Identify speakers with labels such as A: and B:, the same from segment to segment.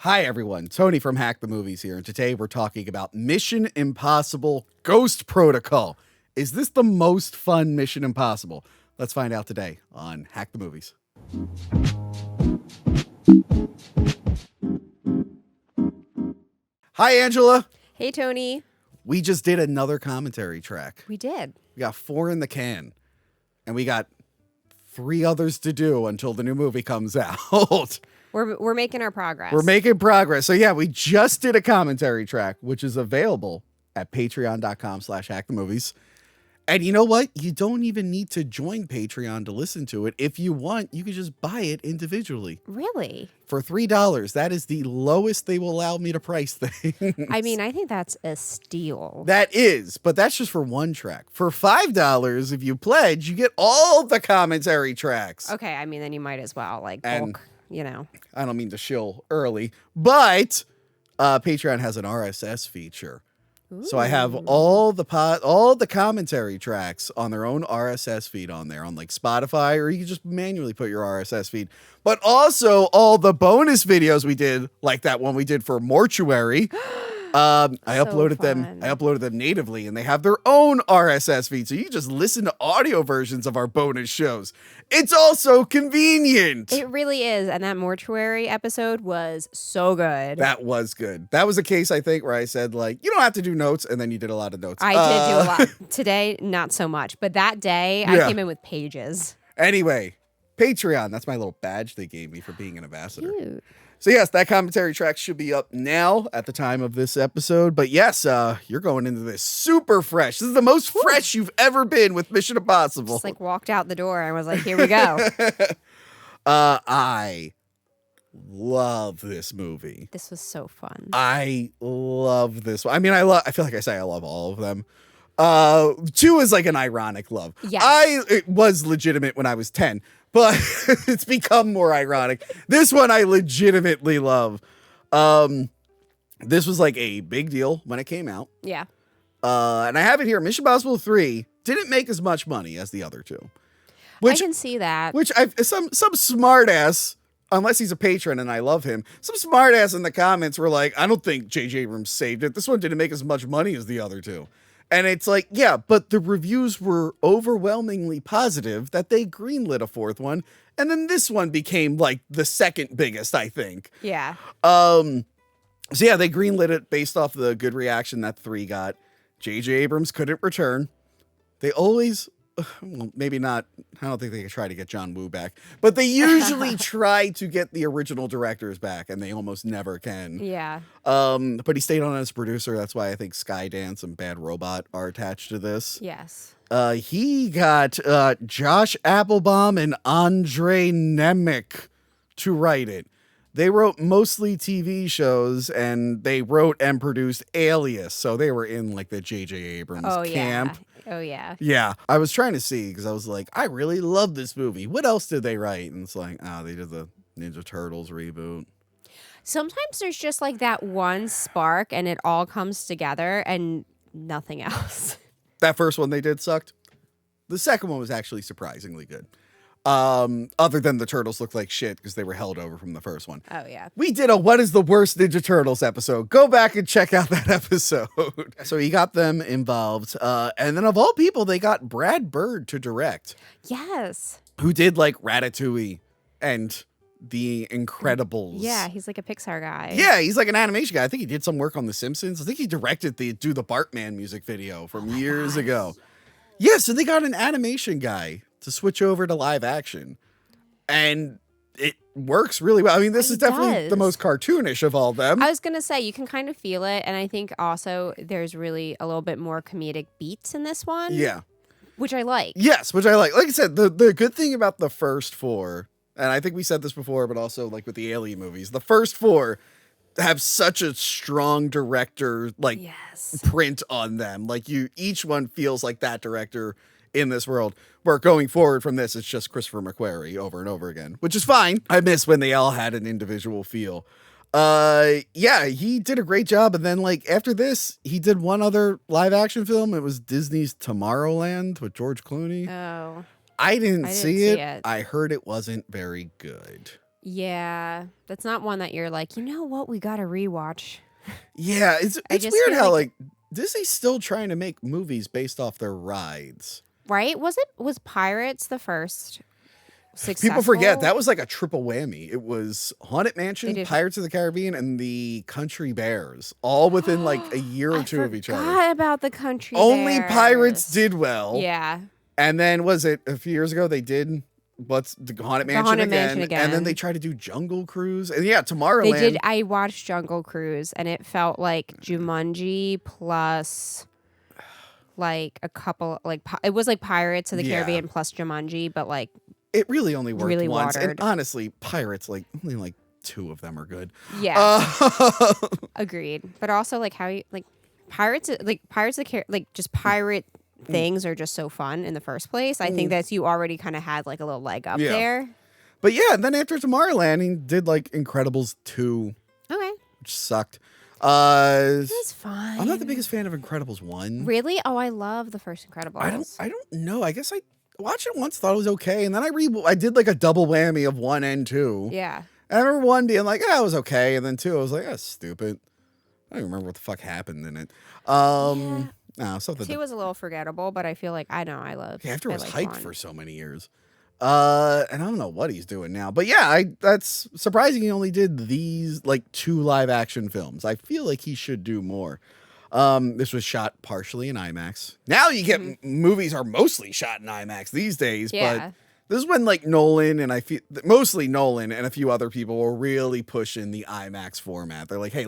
A: Hi everyone, Tony from Hack the Movies here, and today we're talking about Mission Impossible Ghost Protocol. Is this the most fun Mission Impossible? Let's find out today on Hack the Movies. Hi Angela.
B: Hey Tony.
A: We just did another commentary track.
B: We did.
A: We got 4 in the can, and we got 3 others to do until the new movie comes out.
B: We're making our progress.
A: We're making progress. So yeah, we just did a commentary track, which is available at patreon.com/hackthemovies. And you know what? You don't even need to join Patreon to listen to it. If you want, you can just buy it individually.
B: Really?
A: For $3. That is the lowest they will allow me to price things.
B: I mean, I think that's a steal.
A: That is, but that's just for one track. For $5, if you pledge, you get all the commentary tracks.
B: Okay, I mean, then you might as well, like,
A: And-
B: bulk, you know.
A: I don't mean to shill early, but Patreon has an RSS feature. So I have all the commentary tracks on their own RSS feed on there on like Spotify, or you can just manually put your RSS feed. But also all the bonus videos we did, like that one we did for Mortuary. I uploaded them natively, and they have their own RSS feed. So you can just listen to audio versions of our bonus shows. It's also convenient.
B: It really is. And that mortuary episode was so good.
A: That was good. That was a case, I think, where I said, like, you don't have to do notes, and then you did a lot of notes.
B: I did do a lot. Today, not so much. But that day, I came in with pages.
A: Anyway, Patreon. That's my little badge they gave me for being an ambassador.
B: Cute.
A: So yes, that commentary track should be up now at the time of this episode. But yes, you're going into this super fresh. This is the most fresh you've ever been with Mission Impossible.
B: Just like walked out the door and was like, here we go.
A: I love this movie.
B: This was so fun.
A: I love this one. I mean, I feel like I say I love all of them. 2 is like an ironic love.
B: Yes.
A: It was legitimate when I was 10, but it's become more ironic. This one I legitimately love. This was like a big deal when it came out.
B: Yeah.
A: And I have it here. Mission Impossible 3 didn't make as much money as the other 2.
B: I can see that.
A: Which some smart ass, unless he's a patron and I love him, some smart ass in the comments were like, I don't think J.J. Abrams saved it. This one didn't make as much money as the other 2. And it's like, yeah, but the reviews were overwhelmingly positive that they greenlit a 4th one. And then this one became like the second biggest, I think.
B: Yeah.
A: So yeah, they greenlit it based off the good reaction that 3 got. J.J. Abrams couldn't return. They always, well, maybe not, I don't think they could try to get John Woo back, but they usually try to get the original directors back, and they almost never can.
B: Yeah.
A: But he stayed on as producer. That's why I think Skydance and Bad Robot are attached to this.
B: Yes.
A: He got Josh Applebaum and Andre Nemec to write it. They wrote mostly TV shows, and they wrote and produced Alias, so they were in like the J.J. Abrams camp.
B: Oh, yeah.
A: Yeah. I was trying to see, because I was like, I really love this movie. What else did they write? And it's like, they did the Ninja Turtles reboot.
B: Sometimes there's just like that one spark and it all comes together and nothing else.
A: That first one they did sucked. The second one was actually surprisingly good. Other than the turtles looked like shit because they were held over from the first one.
B: Oh, yeah.
A: We did a What is the Worst Ninja Turtles episode. Go back and check out that episode. So he got them involved. And then of all people, they got Brad Bird to direct.
B: Yes.
A: Who did like Ratatouille and The Incredibles.
B: Yeah, he's like a Pixar guy.
A: Yeah, he's like an animation guy. I think he did some work on The Simpsons. I think he directed the Do the Bartman music video from years ago. Yeah, so they got an animation guy to switch over to live action. And it works really well. I mean, this is definitely the most cartoonish of all them.
B: I was going to say, you can kind of feel it. And I think also there's really a little bit more comedic beats in this one.
A: Yeah.
B: Which I like.
A: Yes, which I like. Like I said, the good thing about the first 4, and I think we said this before, but also like with the Alien movies, the first 4 have such a strong director like print on them. Like each one feels like that director in this world. Where going forward from this, it's just Christopher McQuarrie over and over again, which is fine. I miss when they all had an individual feel. Yeah, he did a great job. And then like after this, he did one other live action film. It was Disney's Tomorrowland with George Clooney.
B: Oh,
A: I didn't see it. I heard it wasn't very good.
B: Yeah, that's not one that you're like, you know what, we gotta rewatch.
A: Yeah, it's
B: just
A: weird
B: feel
A: how
B: like-
A: Disney's still trying to make movies based off their rides.
B: Right? Was Pirates the first successful?
A: People forget that was like a triple whammy. It was Haunted Mansion,
B: did-
A: Pirates of the Caribbean, and the Country Bears, all within like a year or two of each other.
B: I forgot about the Country
A: Only
B: Bears.
A: Pirates did well.
B: Yeah.
A: And then was it a few years ago they did the Haunted Mansion, again, and then they tried to do Jungle Cruise, and yeah, Tomorrowland.
B: They did. I watched Jungle Cruise, and it felt like Jumanji plus like a couple it was like Pirates of the Caribbean plus Jumanji, but like
A: it really only worked
B: really
A: once.
B: watered.
A: And honestly, Pirates only like 2 of them are good.
B: Yeah, agreed. But also like how you like Pirates of the like just pirate things are just so fun in the first place. I think that you already kind of had like a little leg up there.
A: But yeah, and then after Tomorrowland, he did like Incredibles 2,
B: Okay,
A: which sucked.
B: it's fine.
A: I'm not the biggest fan of Incredibles 1.
B: Really? Oh, I love the first Incredibles.
A: I don't know. I guess I watched it once, thought it was okay, and then I did like a double whammy of 1 and 2.
B: Yeah.
A: And I remember 1 being like, it was okay, and then 2, I was like, that's stupid. I don't even remember what the fuck happened in it. No, something.
B: 2 was a little forgettable, but I feel like I love.
A: Yeah, after it was
B: I
A: hyped
B: like 1.
A: for so many years. And I don't know what he's doing now. But yeah, that's surprising he only did these like 2 live action films. I feel like he should do more. This was shot partially in IMAX. Now you get movies are mostly shot in IMAX these days, but this is when like Nolan and I feel mostly Nolan and a few other people were really pushing the IMAX format. They're like, hey,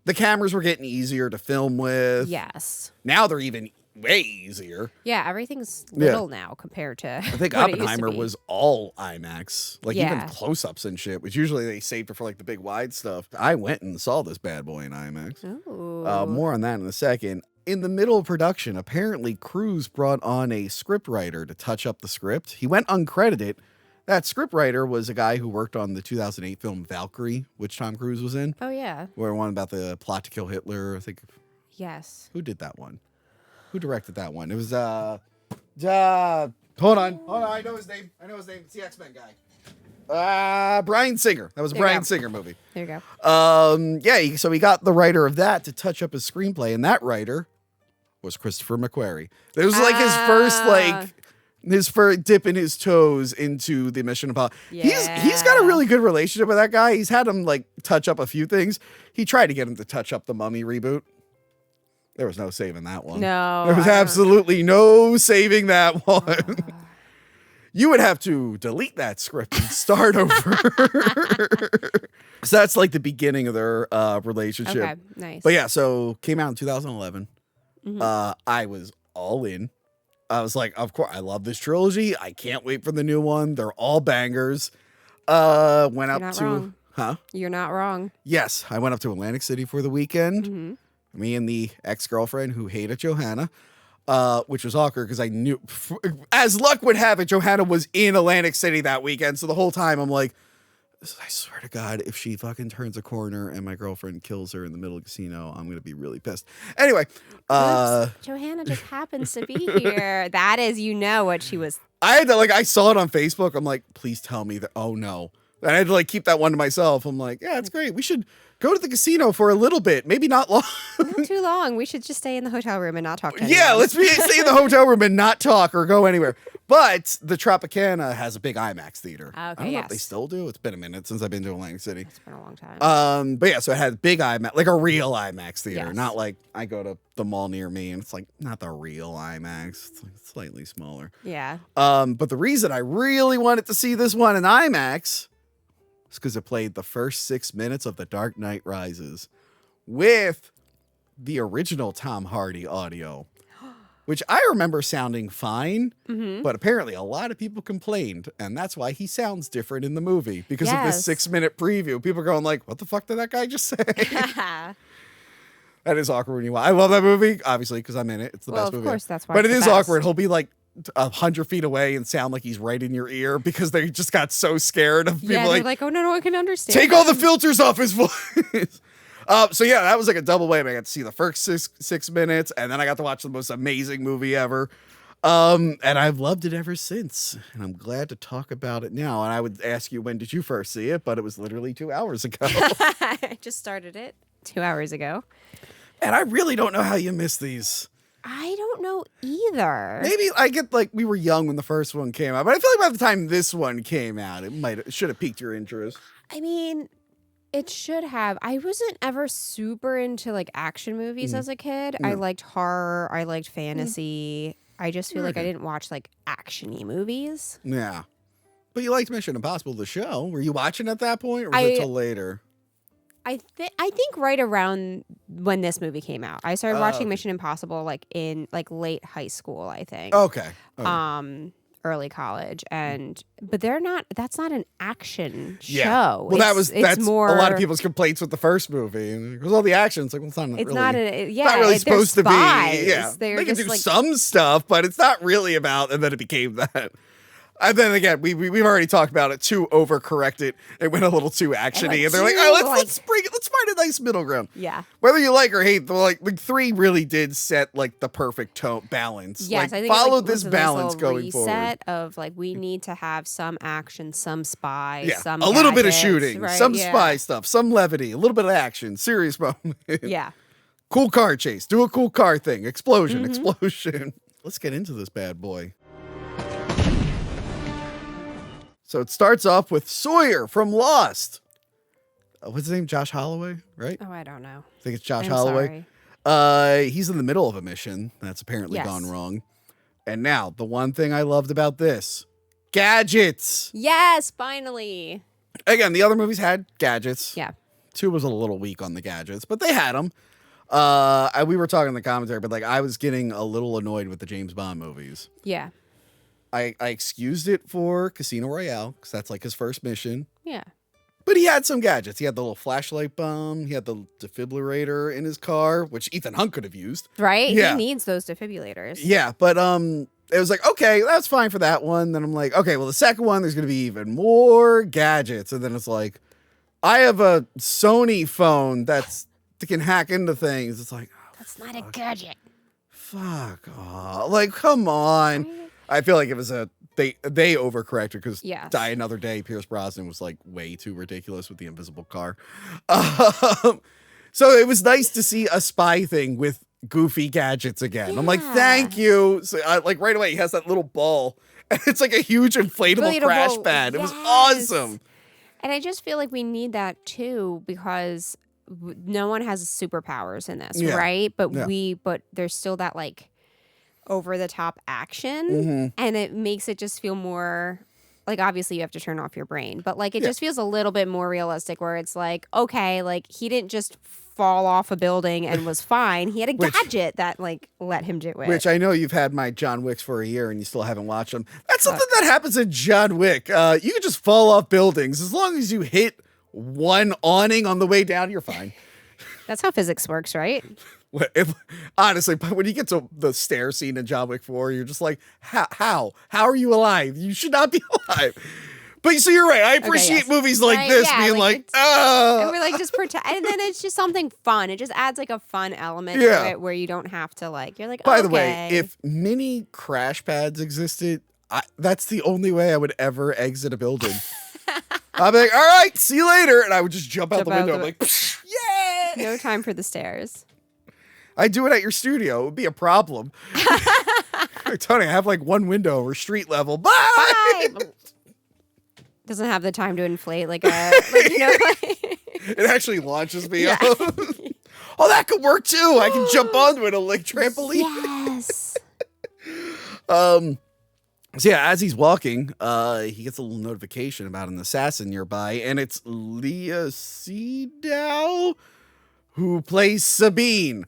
A: the cameras were getting easier to film with.
B: Yes.
A: Now they're even way easier.
B: Yeah, everything's little now compared to.
A: I think
B: what it used to
A: Oppenheimer
B: be.
A: was all IMAX, like
B: Yeah.
A: even close-ups and shit, which usually they saved it for like the big wide stuff. I went and saw this bad boy in IMAX.
B: Ooh.
A: More on that in a second. In the middle of production, apparently Cruise brought on a scriptwriter to touch up the script. He went uncredited. That scriptwriter was a guy who worked on the 2008 film Valkyrie, which Tom Cruise was in.
B: Oh yeah.
A: Where one about the plot to kill Hitler. I think.
B: Yes.
A: Who did that one? Who directed that one? It was hold on. I know his name. It's the X-Men guy. Bryan Singer. That was a Bryan Singer movie.
B: There you go.
A: Yeah, so he got the writer of that to touch up his screenplay, and that writer was Christopher McQuarrie. It was like his first dipping his toes into the Mission Impossible. He's got a really good relationship with that guy. He's had him like touch up a few things. He tried to get him to touch up the Mummy reboot. There was no saving that one.
B: No.
A: There was absolutely no saving that one. You would have to delete that script and start over. So that's like the beginning of their relationship.
B: Okay, nice.
A: But yeah, so came out in 2011. I was all in. I was like, of course, I love this trilogy. I can't wait for the new one. They're all bangers. Went up to,
B: wrong. You're not wrong.
A: Yes, I went up to Atlantic City for the weekend. Me and the ex-girlfriend who hated Johanna, which was awkward because I knew, as luck would have it, Johanna was in Atlantic City that weekend. So the whole time I'm like, I swear to God, if she fucking turns a corner and my girlfriend kills her in the middle of the casino, I'm going to be really pissed. Anyway.
B: Johanna just happens to be here. That is, what she was.
A: I had to, I saw it on Facebook. I'm like, please tell me that. Oh, no. And I had to, keep that one to myself. I'm like, yeah, it's great. We should go to the casino for a little bit. Maybe not long.
B: Not too long. We should just stay in the hotel room and not talk to anyone.
A: Yeah, let's stay in the hotel room and not talk or go anywhere. But the Tropicana has a big IMAX theater.
B: Okay,
A: I don't know if they still do. It's been a minute since I've been to Atlantic City.
B: It's been a long time.
A: But yeah, so it had a big IMAX, like a real IMAX theater.
B: Yes.
A: Not like I go to the mall near me and it's not the real IMAX. It's slightly smaller.
B: Yeah.
A: But the reason I really wanted to see this one in IMAX is because it played the first 6 minutes of The Dark Knight Rises with the original Tom Hardy audio, which I remember sounding fine, but apparently a lot of people complained, and that's why he sounds different in the movie because of this 6 minute preview. People are going like, what the fuck did that guy just say? That is awkward when you watch. I love that movie, obviously, because I'm in it. It's the best movie.
B: Of course, that's why.
A: But it
B: it's
A: is
B: the best.
A: awkward. He'll be 100 feet away and sound like he's right in your ear because they just got so scared of people.
B: Yeah, they're like, oh no, I can understand.
A: Take all the filters off his voice. So yeah, that was like a double whammy. I got to see the first six minutes, and then I got to watch the most amazing movie ever. And I've loved it ever since. And I'm glad to talk about it now. And I would ask you, when did you first see it? But it was literally 2 hours ago.
B: I just started it 2 hours ago.
A: And I really don't know how you miss these.
B: I don't know either.
A: Maybe I get like we were young when the first one came out, but I feel like by the time this one came out, it should have piqued your interest.
B: I mean, it should have. I wasn't ever super into like action movies as a kid. I liked horror. I liked fantasy. I just feel like I didn't watch like action-y movies.
A: Yeah. But you liked Mission Impossible, the show. Were you watching at that point or was it till later?
B: I think right around when this movie came out. I started watching Mission Impossible like in like late high school, I think.
A: Okay.
B: Early college, but that's not an action
A: Yeah.
B: show.
A: Well, that's
B: more
A: a lot of people's complaints with the first movie. Because all the action, it's like, well, it's not really supposed to be. Yeah. They can do some stuff, but it's not really about, and then it became that. And then again, we've already talked about it. Too overcorrected. It went a little too actiony, and they're like, "Oh, let's find a nice middle ground."
B: Yeah.
A: Whether you like or hate, like 3 really did set like the perfect balance.
B: Yes,
A: like,
B: I think
A: follow
B: it,
A: this balance going forward.
B: Reset of like we need to have some action, some spy, some
A: a little bit of
B: gadgets,
A: shooting,
B: right?
A: some spy stuff, some levity, a little bit of action, serious moment.
B: Yeah.
A: Cool car chase. Do a cool car thing. Explosion. Let's get into this bad boy. So it starts off with Sawyer from Lost. What's his name? Josh Holloway, right?
B: Oh, I don't know.
A: I think it's Josh
B: I'm
A: Holloway.
B: Sorry.
A: He's in the middle of a mission that's apparently gone wrong. And now, the one thing I loved about this, gadgets.
B: Yes, finally.
A: Again, the other movies had gadgets.
B: Yeah.
A: 2 was a little weak on the gadgets, but they had them. We were talking in the commentary, but like I was getting a little annoyed with the James Bond movies.
B: Yeah.
A: I excused it for Casino Royale because that's like his first mission.
B: Yeah.
A: But he had some gadgets. He had the little flashlight bomb. He had the defibrillator in his car, which Ethan Hunt could have used.
B: Right?
A: Yeah.
B: He needs those defibrillators.
A: Yeah, but it was like, okay, that's fine for that one. Then I'm like, okay, well, the second one, there's going to be even more gadgets. And then it's like, I have a Sony phone that can hack into things. It's like, oh,
B: that's not a gadget.
A: Fuck off. Like, come on. I feel like it was they overcorrected because Die Another Day, Pierce Brosnan was like way too ridiculous with the invisible car. So it was nice to see a spy thing with goofy gadgets again. Yeah. I'm like, thank you. So like right away, he has that little ball. And it's like a huge inflatable crash pad. It was awesome.
B: And I just feel like we need that too because no one has superpowers in this, right? But but there's still that like over the top action and it makes it just feel more like obviously you have to turn off your brain, but like it just feels a little bit more realistic where it's like, okay, like he didn't just fall off a building and was fine. He had a gadget that like let him do it.
A: Which I know you've had my John Wicks for a year and you still haven't watched them. That's something that happens in John Wick. You can just fall off buildings. As long as you hit one awning on the way down, you're fine.
B: That's how physics works, right?
A: Honestly, but when you get to the stair scene in John Wick 4, you're just like, how are you alive? You should not be alive. But so you're right. I appreciate movies like this being like,
B: and we're like just pretend, and then it's just something fun. It just adds like a fun element to it where you don't have to like. You're like,
A: by the way, if mini crash pads existed, that's the only way I would ever exit a building. I'd be like, all right, see you later, and I would just jump out the window. I'm like, yeah.
B: No time for the stairs.
A: I do it at your studio. It would be a problem. Tony, I have like one window or street level. Bye.
B: Doesn't have the time to inflate like a, like, you know. Like...
A: It actually launches me up. Oh, that could work too. I can jump onto it like trampoline.
B: Yes.
A: So yeah, as he's walking, he gets a little notification about an assassin nearby, and it's Leah Seydow, who plays Sabine.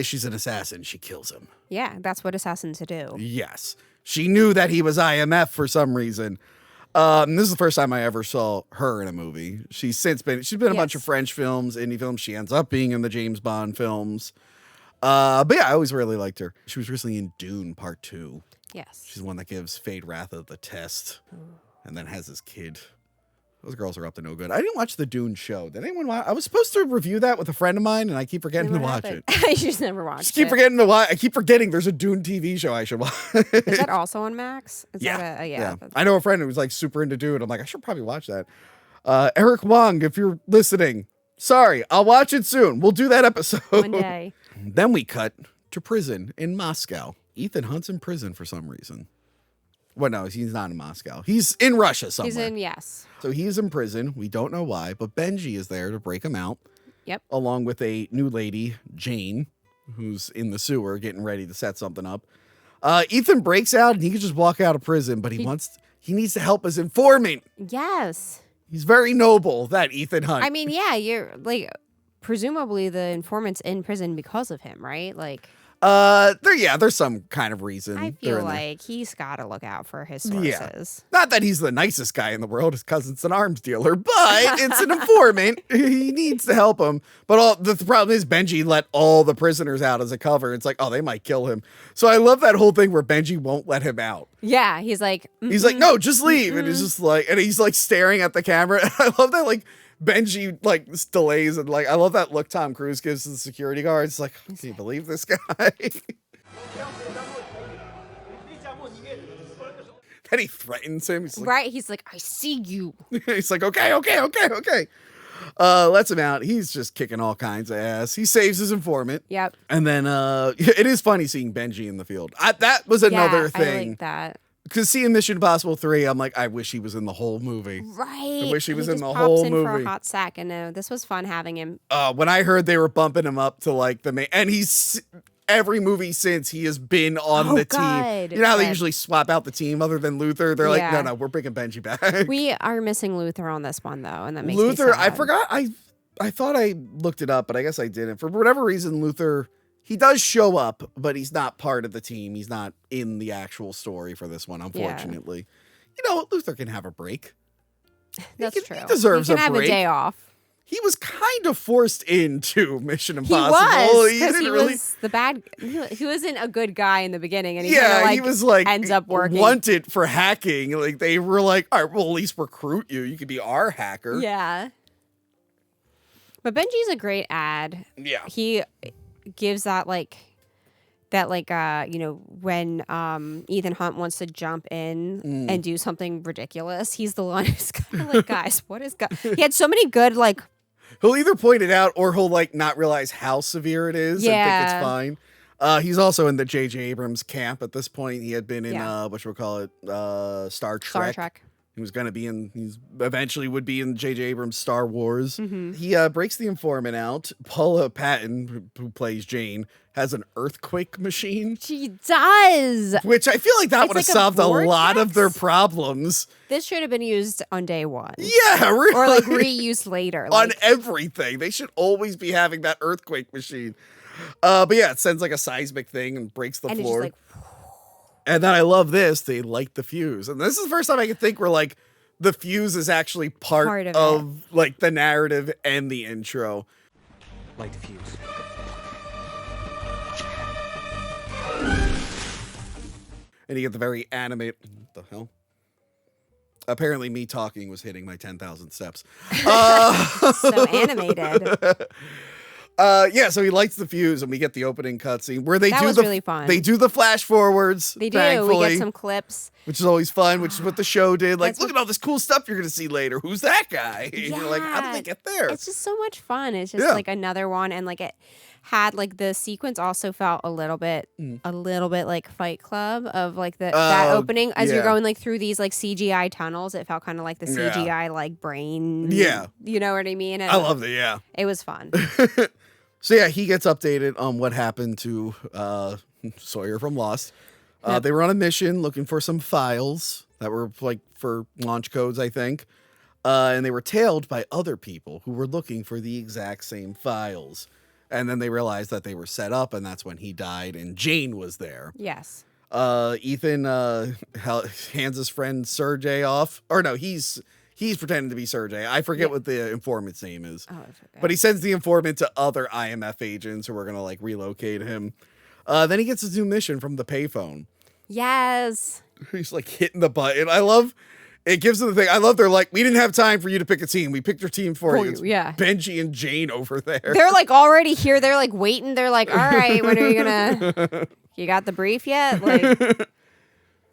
A: She's an assassin. She kills him.
B: Yeah, that's what assassins do.
A: Yes. She knew that he was IMF for some reason. This is the first time I ever saw her in a movie. She's been in a bunch of French films, indie films. She ends up being in the James Bond films. But yeah, I always really liked her. She was recently in Dune Part 2.
B: Yes.
A: She's the one that gives Fade Ratha the test and then has his kid. Those girls are up to no good. I didn't watch the Dune show. Did anyone watch? I was supposed to review that with a friend of mine, and I keep forgetting to watch it.
B: I just never watched it.
A: Just keep forgetting to watch. I keep forgetting there's a Dune TV show I should watch.
B: Is that also on Max?
A: Yeah. I know a friend who was like super into Dune. I'm like, I should probably watch that. Eric Wong, if you're listening, sorry, I'll watch it soon. We'll do that episode.
B: One day.
A: Then we cut to prison in Moscow. Ethan Hunt's in prison for some reason. Well, no, he's not in Moscow. He's in Russia somewhere.
B: Yes.
A: So he's in prison. We don't know why, but Benji is there to break him out.
B: Yep.
A: Along with a new lady, Jane, who's in the sewer getting ready to set something up. Ethan breaks out and he can just walk out of prison, but he needs to help his informant.
B: Yes.
A: He's very noble, that Ethan Hunt.
B: I mean, yeah, you're like, presumably the informant's in prison because of him, right? Like,
A: there's some kind of reason.
B: I feel like he's got to look out for his sources.
A: Yeah. Not that he's the nicest guy in the world, his cousin's an arms dealer, but it's an informant. He needs to help him. But the problem is Benji let all the prisoners out as a cover. It's like, oh, they might kill him. So I love that whole thing where Benji won't let him out.
B: Yeah, he's like,
A: no, just leave. And he's just like, and he's like staring at the camera. And I love that, like, Benji like delays and like I love that look Tom Cruise gives to the security guards. Like, can you believe this guy? Then he threatens him. He's like,
B: right? He's like, I see you.
A: He's like, okay. Lets him out. He's just kicking all kinds of ass. He saves his informant.
B: Yep.
A: And then it is funny seeing Benji in the field. That was another thing.
B: I like that.
A: Because seeing Mission Impossible 3, I'm like, I wish he was in the whole movie.
B: Right.
A: I wish he was in the
B: whole
A: movie.
B: For a hot sec, and this was fun having him.
A: When I heard they were bumping him up to like the main, and he's every movie since he has been on the team. You know how they usually swap out the team other than Luther? They're like, no, we're bringing Benji back.
B: We are missing Luther on this one though, and that makes
A: Luther.
B: me sad.
A: I forgot. I thought I looked it up, but I guess I didn't. For whatever reason, Luther. He does show up, but he's not part of the team. He's not in the actual story for this one, unfortunately. Yeah. You know, Luther can have a break.
B: That's true.
A: He deserves a break.
B: He can have a day off.
A: He was kind of forced into Mission Impossible.
B: He was the bad. He wasn't a good guy in the beginning, and
A: he was like
B: ends up working.
A: Wanted for hacking. Like they were like, all right, well at least recruit you. You could be our hacker.
B: Yeah. But Benji's a great ad.
A: Yeah.
B: He gives that when Ethan Hunt wants to jump in and do something ridiculous, he's the one who's kind of like, guys, what is he had so many good like
A: he'll either point it out or he'll like not realize how severe it is and think it's fine. He's also in the J.J. Abrams camp at this point. He had been in Star Trek. He was going to be he's eventually would be in J.J. Abrams' Star Wars. Mm-hmm. He breaks the informant out. Paula Patton, who plays Jane, has an earthquake machine.
B: She does.
A: Which I feel like that would have solved a lot of their problems.
B: This should have been used on day one.
A: Yeah, really.
B: Or like reused later.
A: On everything. They should always be having that earthquake machine. But yeah, it sends like a seismic thing and breaks the floor.
B: It's just like,
A: and then I love this. They light the fuse. And this is the first time I can think where like the fuse is actually part of like the narrative and the intro.
C: Light the fuse.
A: And you get the very animate. What the hell? Apparently me talking was hitting my 10,000 steps.
B: So animated.
A: So he lights the fuse and we get the opening cutscene where they
B: really fun.
A: They do the flash forwards.
B: They do. We get some clips.
A: Which is always fun, which is what the show did. Like, look at all this cool stuff you're going to see later. Who's that guy? Yeah. And you're like, how did they get there?
B: It's just so much fun. It's just like another one. And like it had like the sequence also felt a little bit like Fight Club of like that opening as you're going like through these like CGI tunnels. It felt kind of like the CGI like brain.
A: Yeah.
B: You know what I mean? And
A: I loved it. Yeah.
B: It was fun.
A: So yeah, he gets updated on what happened to Sawyer from Lost. They were on a mission looking for some files that were like for launch codes, I think. And they were tailed by other people who were looking for the exact same files. And then they realized that they were set up, and that's when he died, and Jane was there.
B: Yes.
A: Ethan hands his friend Sergey off. Or no, he's pretending to be Sergey. I forget what the informant's name is. Oh, I forgot. But he sends the informant to other IMF agents who are going to like relocate him. Then he gets his new mission from the payphone.
B: Yes.
A: He's like hitting the button. I love It gives them the thing. I love they're like, we didn't have time for you to pick a team. We picked your team for you. It's
B: yeah.
A: Benji and Jane over there.
B: They're like already here. They're like waiting. They're like, all right, when are you gonna? You got the brief yet? Like,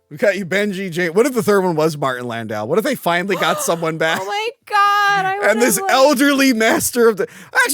A: we got you, Benji, Jane. What if the third one was Martin Landau? What if they finally got someone back?
B: Oh my god!
A: And this elderly master of the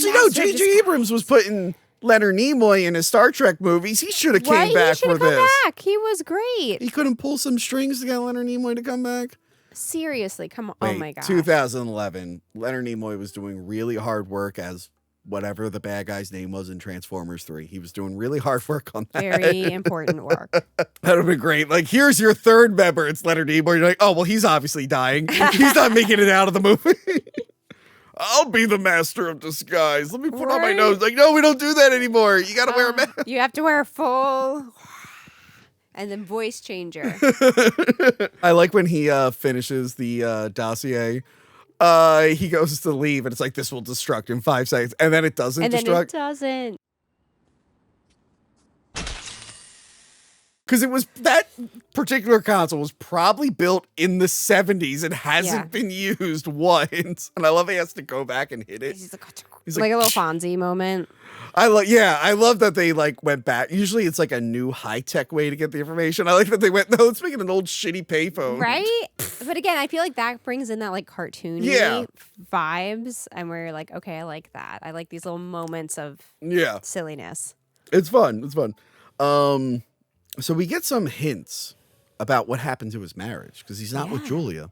A: no, J.J. Abrams was putting Leonard Nimoy in his Star Trek movies. He should have came back for this.
B: He was great.
A: He couldn't pull some strings to get Leonard Nimoy to come back.
B: Seriously, come on.
A: Wait,
B: oh my god.
A: 2011. Leonard Nimoy was doing really hard work as whatever the bad guy's name was in Transformers 3. He was doing really hard work on that.
B: Very important work.
A: That would have been great. Like, here's your third member. It's Leonard Nimoy. You're like, oh, well, he's obviously dying. He's not making it out of the movie. I'll be the master of disguise. Let me put on my nose. Like, no, we don't do that anymore. You got to wear a mask.
B: You have to wear a full... And then voice changer.
A: I like when he finishes the dossier. He goes to leave, and it's like, this will destruct in 5 seconds. And then it doesn't destruct.
B: And then it doesn't.
A: Because it was, that particular console was probably built in the 70s and hasn't been used once. And I love he has to go back and hit it.
B: He's like a little Fonzie moment.
A: I love that they like went back. Usually it's like a new high-tech way to get the information. I like that they went, no, let's make it an old shitty payphone.
B: Right? But again, I feel like that brings in that like cartoony vibes. And we're like, okay, I like that. I like these little moments of silliness.
A: It's fun. It's fun. So we get some hints about what happened to his marriage because he's not with Julia.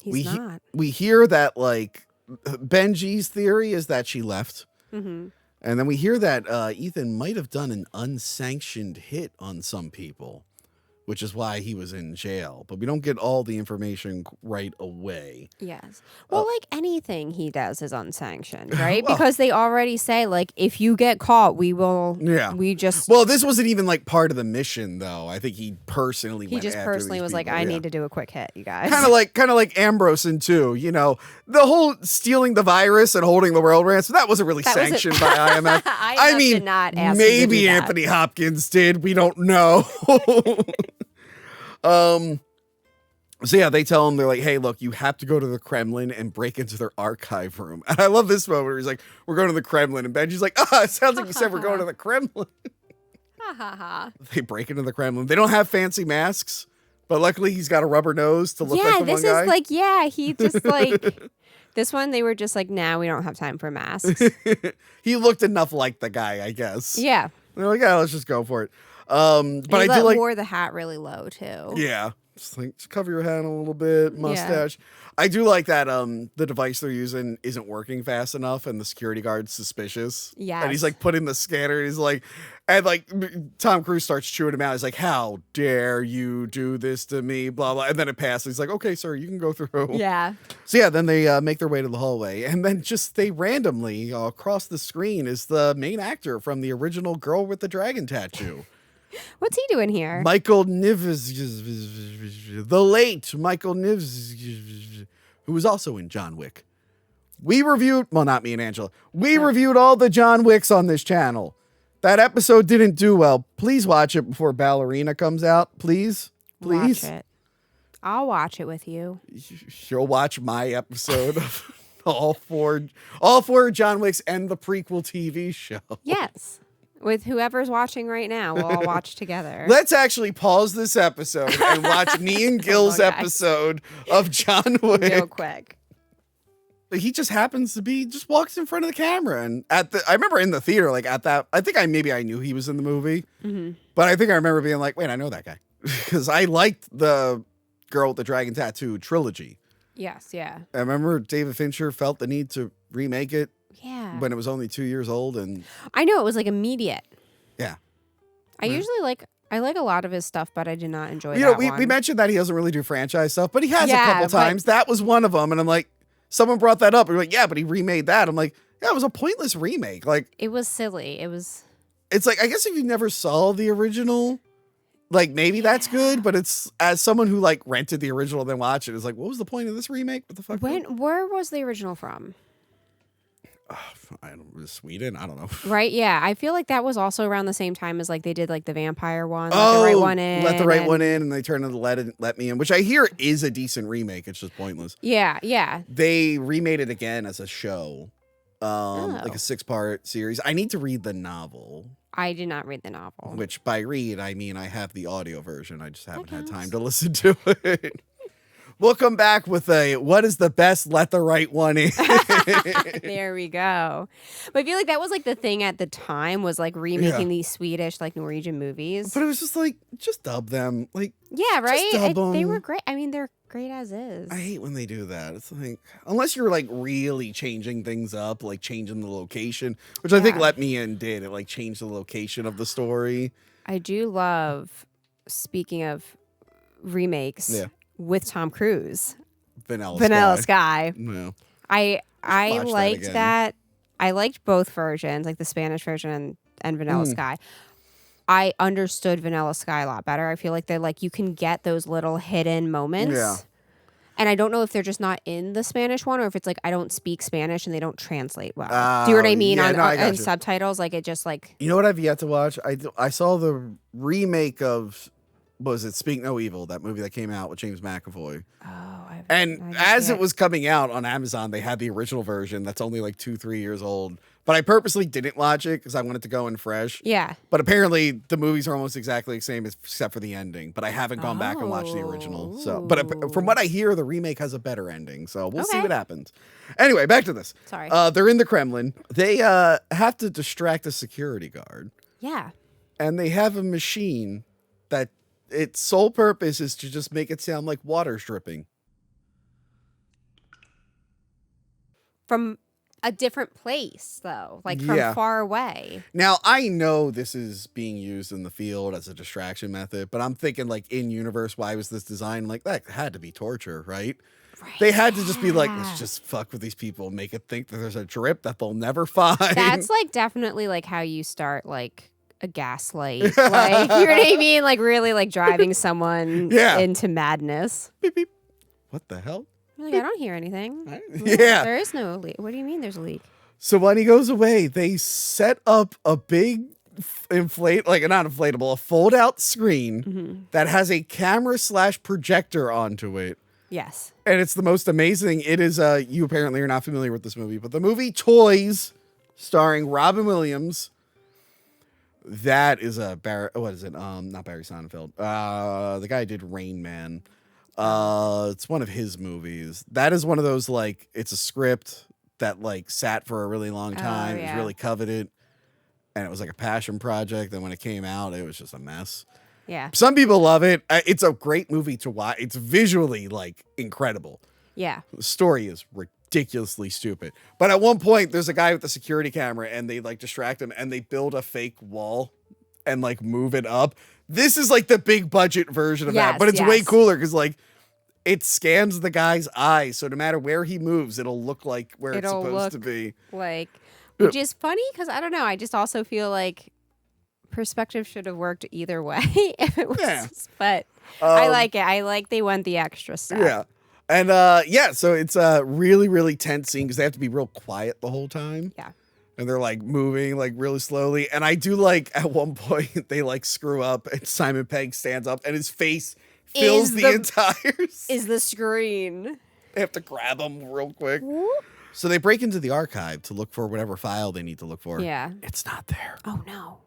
B: He's not.
A: We hear that like Benji's theory is that she left.
B: Mm-hmm.
A: And then we hear that Ethan might have done an unsanctioned hit on some people, which is why he was in jail. But we don't get all the information right away.
B: Yes. Well, like anything he does is unsanctioned, right? Because they already say, like, if you get caught, we will. Yeah. We just.
A: Well, this wasn't even like part of the mission, though. I think he personally went
B: just
A: after
B: personally
A: these
B: was
A: people.
B: like, I need to do a quick hit, you guys.
A: Kind of like Ambrose in 2, you know, the whole stealing the virus and holding the world ransom. That wasn't really sanctioned by IMF.
B: I mean, did not ask
A: maybe Anthony Hopkins did. We don't know. So yeah, they tell him, they're like, hey, look, you have to go to the Kremlin and break into their archive room. And I love this moment where he's like, we're going to the Kremlin. And Benji's like, it sounds like you said we're going to the Kremlin. They break into the Kremlin. They don't have fancy masks, but luckily he's got a rubber nose to look like the one guy.
B: Yeah, this is like, he just like, this one, they were just like, nah, we don't have time for masks.
A: He looked enough like the guy, I guess.
B: Yeah.
A: They're like, yeah, let's just go for it. But I do like
B: wore the hat really low too.
A: Yeah, just cover your head a little bit, mustache. Yeah. I do like that. The device they're using isn't working fast enough, and the security guard's suspicious. Yeah, and he's like putting the scanner. He's like, and like Tom Cruise starts chewing him out. He's like, "How dare you do this to me?" Blah blah. And then it passes. He's like, "Okay, sir, you can go through."
B: Yeah.
A: So yeah, then they make their way to the hallway, and then just they randomly across the screen is the main actor from the original Girl with the Dragon Tattoo.
B: What's he doing here?
A: Michael Nives, the late Michael Nives, who was also in John Wick. We reviewed, well, not me and Angela. We reviewed all the John Wicks on this channel. That episode didn't do well. Please watch it before Ballerina comes out. Please.
B: Watch it. I'll watch it with you.
A: You'll watch my episode of all four John Wicks and the prequel TV show.
B: Yes. With whoever's watching right now, we'll all watch together.
A: Let's actually pause this episode and watch me and Gil's episode of John Wick.
B: Real quick.
A: He just happens to be, just walks in front of the camera. And I remember in the theater, like at that, I think I knew he was in the movie. Mm-hmm. But I think I remember being like, wait, I know that guy. Because I liked the Girl with the Dragon Tattoo trilogy.
B: Yes, yeah.
A: I remember David Fincher felt the need to remake it.
B: Yeah.
A: When it was only 2 years old. And
B: I know, it was like immediate.
A: Yeah.
B: I usually like a lot of his stuff, but I did not enjoy
A: that one. We mentioned that he doesn't really do franchise stuff, but he has a couple times. That was one of them. And I'm like, someone brought that up. And we're like, yeah, but he remade that. I'm like, yeah, it was a pointless remake. Like,
B: it was silly.
A: It's like, I guess if you never saw the original, like maybe that's good, but it's, as someone who like rented the original and then watched it, it's like, what was the point of this remake? What the fuck?
B: Where was the original from?
A: I Sweden. I don't know.
B: Right? Yeah, I feel like that was also around the same time as like they did like the vampire one. Let the right one in.
A: Let the right one in, and they turn into Let Me In, which I hear is a decent remake. It's just pointless.
B: Yeah.
A: They remade it again as a show, like a 6-part series. I need to read the novel.
B: I did not read the novel.
A: Which by read, I mean I have the audio version. I just haven't had time to listen to it. We'll come back with what is the best Let the Right One In?
B: There we go. But I feel like that was like the thing at the time was like remaking these Swedish like Norwegian movies.
A: But it was just like, just dub them. Like,
B: yeah, right?
A: Just dub them.
B: They were great. I mean, they're great as is.
A: I hate when they do that. It's like, unless you're like really changing things up, like changing the location, which I think Let Me In did. It like changed the location of the story.
B: I do love, speaking of remakes, with Tom Cruise.
A: Vanilla
B: Sky.
A: No.
B: I liked that. I liked both versions, like the Spanish version and Vanilla Sky. I understood Vanilla Sky a lot better. I feel like they're like, you can get those little hidden moments. Yeah. And I don't know if they're just not in the Spanish one or if it's like I don't speak Spanish and they don't translate well. Do you know what I mean? On subtitles, like it just like...
A: You know what I've yet to watch? I saw the remake of... What was it? Speak No Evil, that movie that came out with James McAvoy. As it was coming out on Amazon, they had the original version that's only like 2-3 years old. But I purposely didn't watch it because I wanted to go in fresh.
B: Yeah.
A: But apparently the movies are almost exactly the same except for the ending. But I haven't gone back and watched the original. So, but from what I hear, the remake has a better ending. So we'll see what happens. Anyway, back to this.
B: Sorry.
A: They're in the Kremlin. They have to distract a security guard.
B: Yeah.
A: And they have a machine that its sole purpose is to just make it sound like water's dripping.
B: From a different place, though, like from far away.
A: Now, I know this is being used in the field as a distraction method, but I'm thinking like in universe, why was this designed? Like that had to be torture, right? They had to just be like, let's just fuck with these people, make it think that there's a drip that they'll never find.
B: That's like definitely like how you start like a gaslight, like you know what I mean, like really like driving someone into madness.
A: Beep, beep. What the hell?
B: You're like, I don't hear anything. There is no leak. What do you mean there's a leak?
A: So when he goes away, they set up a big a fold out screen that has a camera / projector onto it.
B: Yes.
A: And it's the most amazing. It is you apparently are not familiar with this movie, but the movie Toys, starring Robin Williams. That is a what is it? Not Barry Sonnenfeld. The guy who did Rain Man. It's one of his movies. That is one of those like it's a script that like sat for a really long time. It was really coveted, and it was like a passion project. And when it came out, it was just a mess.
B: Yeah.
A: Some people love it. It's a great movie to watch. It's visually like incredible.
B: Yeah.
A: The story is ridiculously stupid. But at one point, there's a guy with a security camera and they like distract him and they build a fake wall and like move it up. This is like the big budget version of that, but it's way cooler because like it scans the guy's eyes. So no matter where he moves, it'll look like where it's supposed to be.
B: Like, which is funny because I don't know. I just also feel like perspective should have worked either way if it was, but I like it. I like they went the extra step.
A: Yeah. And so it's a really, really tense scene because they have to be real quiet the whole time. Yeah. And they're like moving like really slowly. And I do like at one point they like screw up and Simon Pegg stands up and his face fills the entire
B: is the screen.
A: They have to grab him real quick. Whoop. So they break into the archive to look for whatever file they need to look for.
B: Yeah.
A: It's not there.
B: Oh no.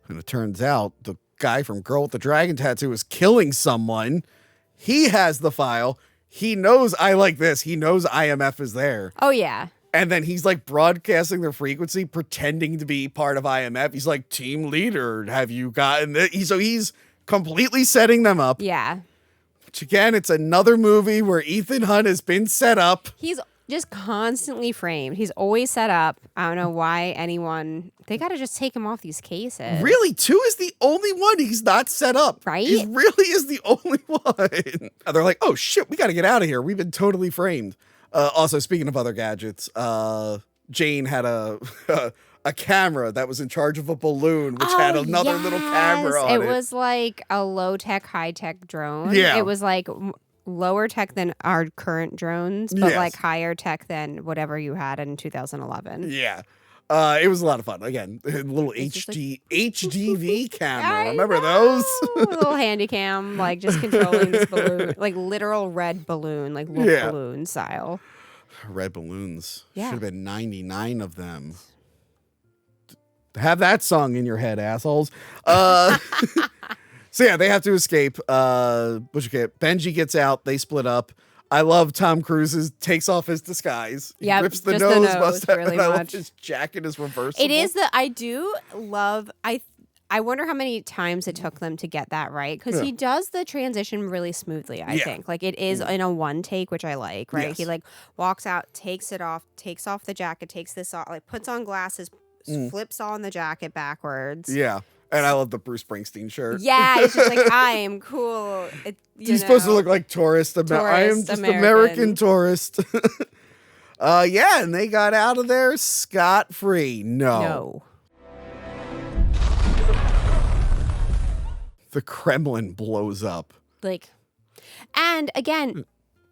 A: And it turns out the guy from Girl with the Dragon Tattoo is killing someone. He has the file. He knows I like this. He knows IMF is there.
B: Oh, yeah.
A: And then he's like broadcasting their frequency, pretending to be part of IMF. He's like, team leader, have you gotten this? So he's completely setting them up.
B: Yeah.
A: Which again, it's another movie where Ethan Hunt has been set up.
B: He's just constantly framed. He's always set up. I don't know why they got to just take him off these cases.
A: Really? 2 is the only one he's not set up.
B: Right?
A: He really is the only one. And they're like, oh shit, we got to get out of here. We've been totally framed. Also, speaking of other gadgets, Jane had a camera that was in charge of a balloon, which had another little camera on it.
B: It was like a low-tech, high-tech drone.
A: Yeah.
B: It was like lower tech than our current drones, but like higher tech than whatever you had in 2011.
A: Yeah. It was a lot of fun. Again, a little HDV camera. Remember
B: know.
A: those?
B: A little handy cam, like just controlling this balloon, like literal red balloon, like wolf balloon style.
A: Red balloons.
B: Yeah.
A: Should have been 99 of them. Have that song in your head, assholes. So yeah, they have to escape. Benji gets out. They split up. I love Tom Cruise's takes off his disguise. He rips the nose mustache.
B: Really
A: and I love his jacket is reversible.
B: It is I do love. I wonder how many times it took them to get that right, because he does the transition really smoothly. I think like it is in a one take, which I like. Right, he like walks out, takes it off, takes off the jacket, takes this off, like puts on glasses, flips on the jacket backwards.
A: Yeah. And I love the Bruce Springsteen shirt.
B: Yeah, it's just like, I am cool.
A: He's supposed to look like tourist. I am just American tourist. Yeah, and they got out of there scot-free. No. The Kremlin blows up.
B: And again,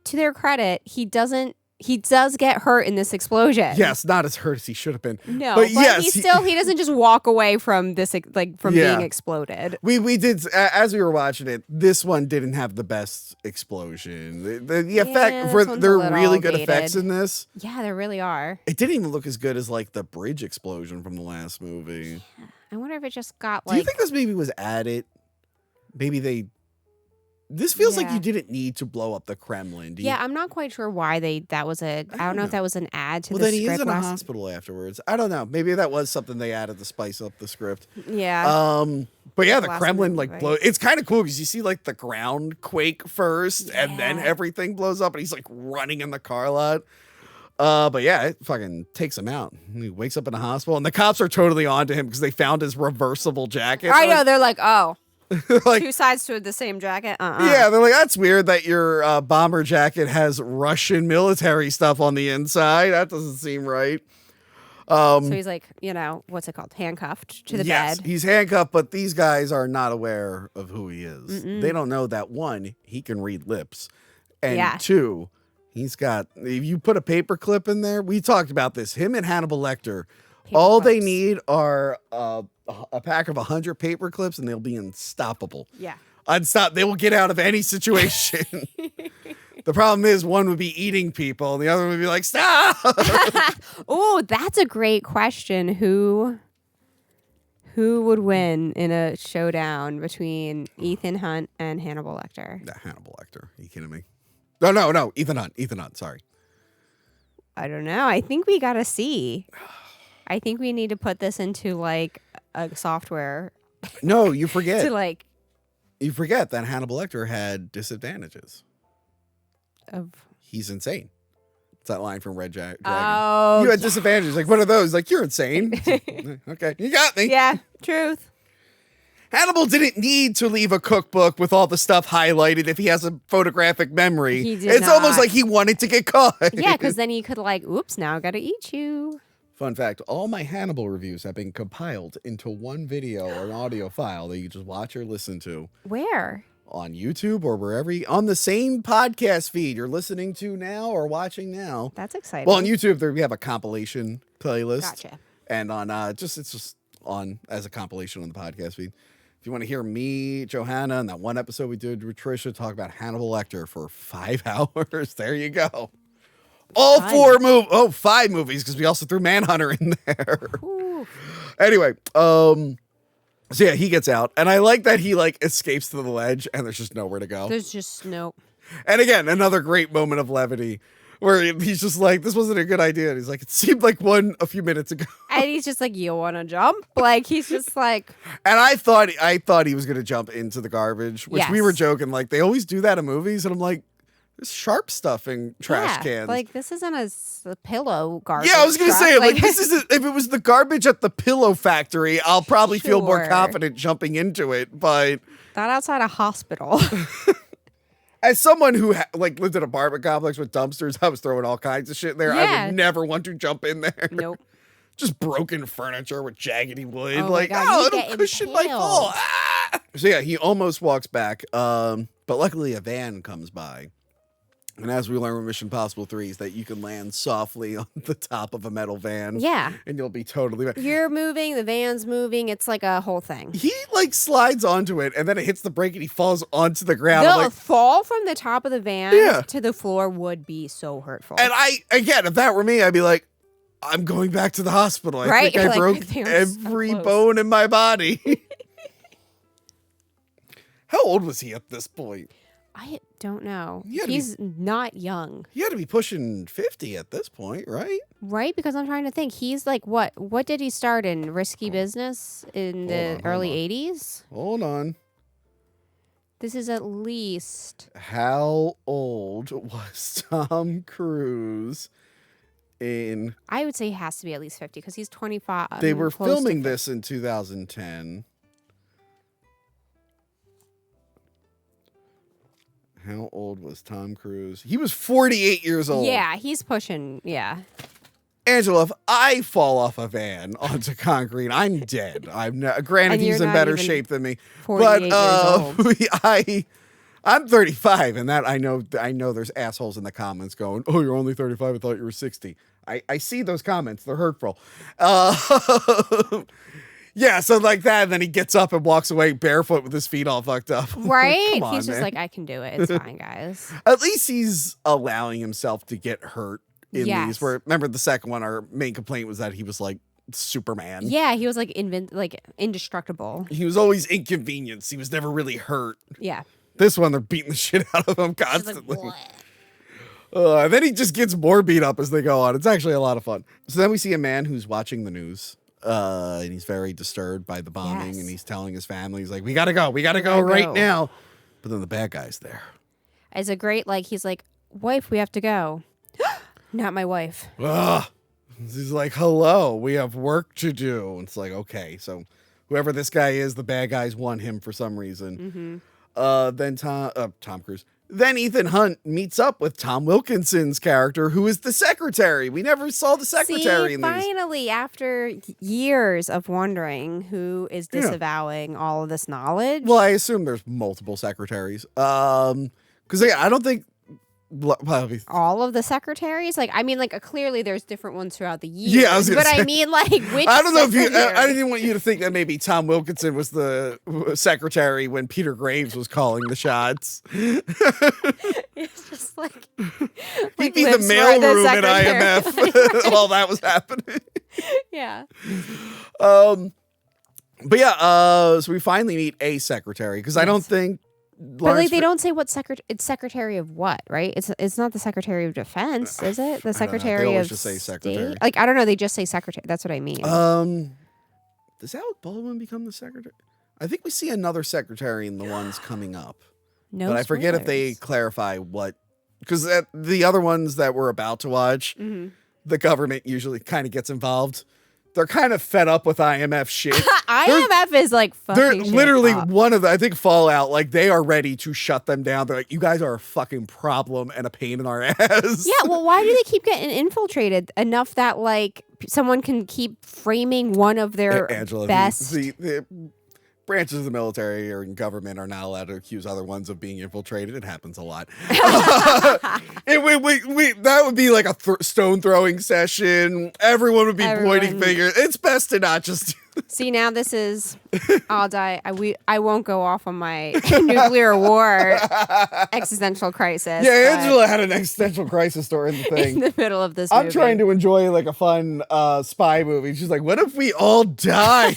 B: to their credit, he does get hurt in this explosion.
A: Yes, not as hurt as he should have been.
B: No, but yes, he doesn't just walk away from this, being exploded.
A: We did, as we were watching it, this one didn't have the best explosion. The effect, there are really good effects in this.
B: Yeah, there really are.
A: It didn't even look as good as like the bridge explosion from the last movie.
B: Yeah. I wonder if it just got
A: Do you think this maybe was added? Maybe this feels like you didn't need to blow up the Kremlin.
B: I'm not quite sure why that was I don't know if that was an add to the
A: script. Well, then
B: he
A: is in a hospital afterwards. I don't know. Maybe that was something they added to spice up the script.
B: Yeah.
A: But yeah, the Kremlin blows. It's kind of cool because you see like the ground quake first and then everything blows up and he's like running in the car lot. But yeah, it fucking takes him out. He wakes up in a hospital and the cops are totally on to him because they found his reversible jacket.
B: I know. They're like, oh.
A: Like,
B: two sides to the same jacket.
A: Yeah, they're like, that's weird that your bomber jacket has Russian military stuff on the inside. That doesn't seem right.
B: So he's like, what's it called? Handcuffed to the bed.
A: He's handcuffed, but these guys are not aware of who he is. They don't know that, one, he can read lips. And two, he's got, if you put a paper clip in there, we talked about this, him and Hannibal Lecter, all they need are a pack of 100 paper clips and they'll be unstoppable.
B: Yeah.
A: They will get out of any situation. The problem is one would be eating people and the other would be like, stop.
B: Oh, that's a great question. Who would win in a showdown between Ethan Hunt and Hannibal Lecter?
A: Hannibal Lecter. Are you kidding me? No. Ethan Hunt. Sorry.
B: I don't know. I think we got to see. I think we need to put this into like a software.
A: No, you forget.
B: You
A: forget that Hannibal Lecter had disadvantages. He's insane. It's that line from Red Dragon.
B: Oh,
A: you had disadvantages. Like, what are those? Like, you're insane. Okay, you got me.
B: Yeah, truth.
A: Hannibal didn't need to leave a cookbook with all the stuff highlighted if he has a photographic memory. It's almost like he wanted to get caught.
B: Yeah, because then he could oops, now I got to eat you.
A: Fun fact, all my Hannibal reviews have been compiled into one video or an audio file that you just watch or listen to.
B: Where?
A: On YouTube or wherever on the same podcast feed you're listening to now or watching now.
B: That's exciting.
A: Well, on YouTube, we have a compilation playlist.
B: Gotcha.
A: And on it's just on as a compilation on the podcast feed. If you want to hear me, Johanna, and that one episode we did with Trisha talk about Hannibal Lecter for 5 hours, there you go. All 5 movies, because we also threw Manhunter in there. Anyway, so yeah, he gets out, and I like that he escapes to the ledge, and there's just nowhere to go.
B: There's just no.
A: And again, another great moment of levity, where he's just like, "This wasn't a good idea." And he's like, "It seemed like one a few minutes ago."
B: And he's just like, "You want to jump?" He's just like.
A: And I thought he was gonna jump into the garbage, which we were joking. Like they always do that in movies, and I'm like. There's sharp stuff in trash cans.
B: This isn't a pillow garbage.
A: Yeah, I was going to say, this isn't, if it was the garbage at the pillow factory, I'll probably feel more confident jumping into it, but.
B: Not outside a hospital.
A: As someone who lived in an apartment complex with dumpsters, I was throwing all kinds of shit in there. I would never want to jump in there.
B: Nope.
A: Just broken furniture with jaggedy wood.
B: It'll
A: cushion my fall. Ah! So yeah, he almost walks back, but luckily a van comes by. And as we learn with Mission Impossible 3 is that you can land softly on the top of a metal van.
B: Yeah.
A: And you'll be totally...
B: You're moving, the van's moving. It's like a whole thing.
A: He like slides onto it and then it hits the brake and he falls onto the ground.
B: The
A: like,
B: fall from the top of the van to the floor would be so hurtful.
A: And again, if that were me, I'd be like, I'm going back to the hospital. I think I broke every bone in my body. How old was he at this point?
B: I don't know. He's not young.
A: He had to be pushing 50 at this point, right?
B: Right? Because I'm trying to think. He's like, what? What did he start in? Risky Business in the early 80s?
A: Hold on.
B: This is at least...
A: How old was Tom Cruise in...
B: I would say he has to be at least 50 because he's 25.
A: They were filming this in 2010. How old was Tom Cruise? He was 48 years old.
B: Yeah, he's pushing. Yeah.
A: Angela, if I fall off a van onto concrete, I'm dead. Granted, he's in better shape than me. But I'm 35, and that I know there's assholes in the comments going, "Oh, you're only 35. I thought you were 60." I see those comments. They're hurtful. Yeah, so like that, and then he gets up and walks away barefoot with his feet all fucked up.
B: Right? On, he's just like, I can do it. It's fine, guys.
A: At least he's allowing himself to get hurt in these. Where remember the second one, our main complaint was that he was like Superman.
B: Yeah, he was like indestructible.
A: He was always inconvenienced. He was never really hurt.
B: Yeah.
A: This one, they're beating the shit out of him constantly. And then he just gets more beat up as they go on. It's actually a lot of fun. So then we see a man who's watching the news. And he's very disturbed by the bombing, and he's telling his family, he's like, we gotta go right now. But then the bad guy's there.
B: It's a great, like, he's like, wife, we have to go. Not my wife.
A: He's like, hello, we have work to do. And it's like, okay, so whoever this guy is, the bad guys want him for some reason. Then Tom Cruise. Then Ethan Hunt meets up with Tom Wilkinson's character, who is the secretary. We never saw the secretary in these.
B: Finally, after years of wondering who is disavowing all of this knowledge.
A: Well, I assume there's multiple secretaries. Because I don't think...
B: all of the secretaries? Like, I mean, like, clearly there's different ones throughout the years.
A: Yeah, I was gonna say.
B: I mean, like, which
A: I don't know if you... I didn't want you to think that maybe Tom Wilkinson was the secretary when Peter Graves was calling the shots.
B: It's just like...
A: He'd be the mailroom at IMF while that was happening.
B: Yeah.
A: But yeah, so we finally meet a secretary, because I don't think...
B: But like they don't say what it's secretary of what, right? It's not the Secretary of Defense, is it? The Secretary of
A: just say secretary.
B: State? Like I don't know, they just say secretary. That's what I mean.
A: Does Alec Baldwin become the secretary? I think we see another secretary in the ones coming up.
B: No,
A: but I forget if they clarify what, because the other ones that we're about to watch, the government usually kind of gets involved. They're kind of fed up with IMF shit.
B: IMF is like fucking
A: They're literally
B: up.
A: one of the, I think Fallout, like they are ready to shut them down. They're like, you guys are a fucking problem and a pain in our ass.
B: Yeah, well, why do they keep getting infiltrated enough that like someone can keep framing one of their
A: Angela,
B: best...
A: The branches of the military or in government are not allowed to accuse other ones of being infiltrated. It happens a lot. That would be like a stone throwing session. Everyone would be pointing fingers. It's best to not just...
B: See, now this is... I'll die. I won't go off on my nuclear war existential crisis.
A: Yeah, Angela had an existential crisis during the thing.
B: In the middle of this
A: I'm trying to enjoy like a fun spy movie. She's like, what if we all die?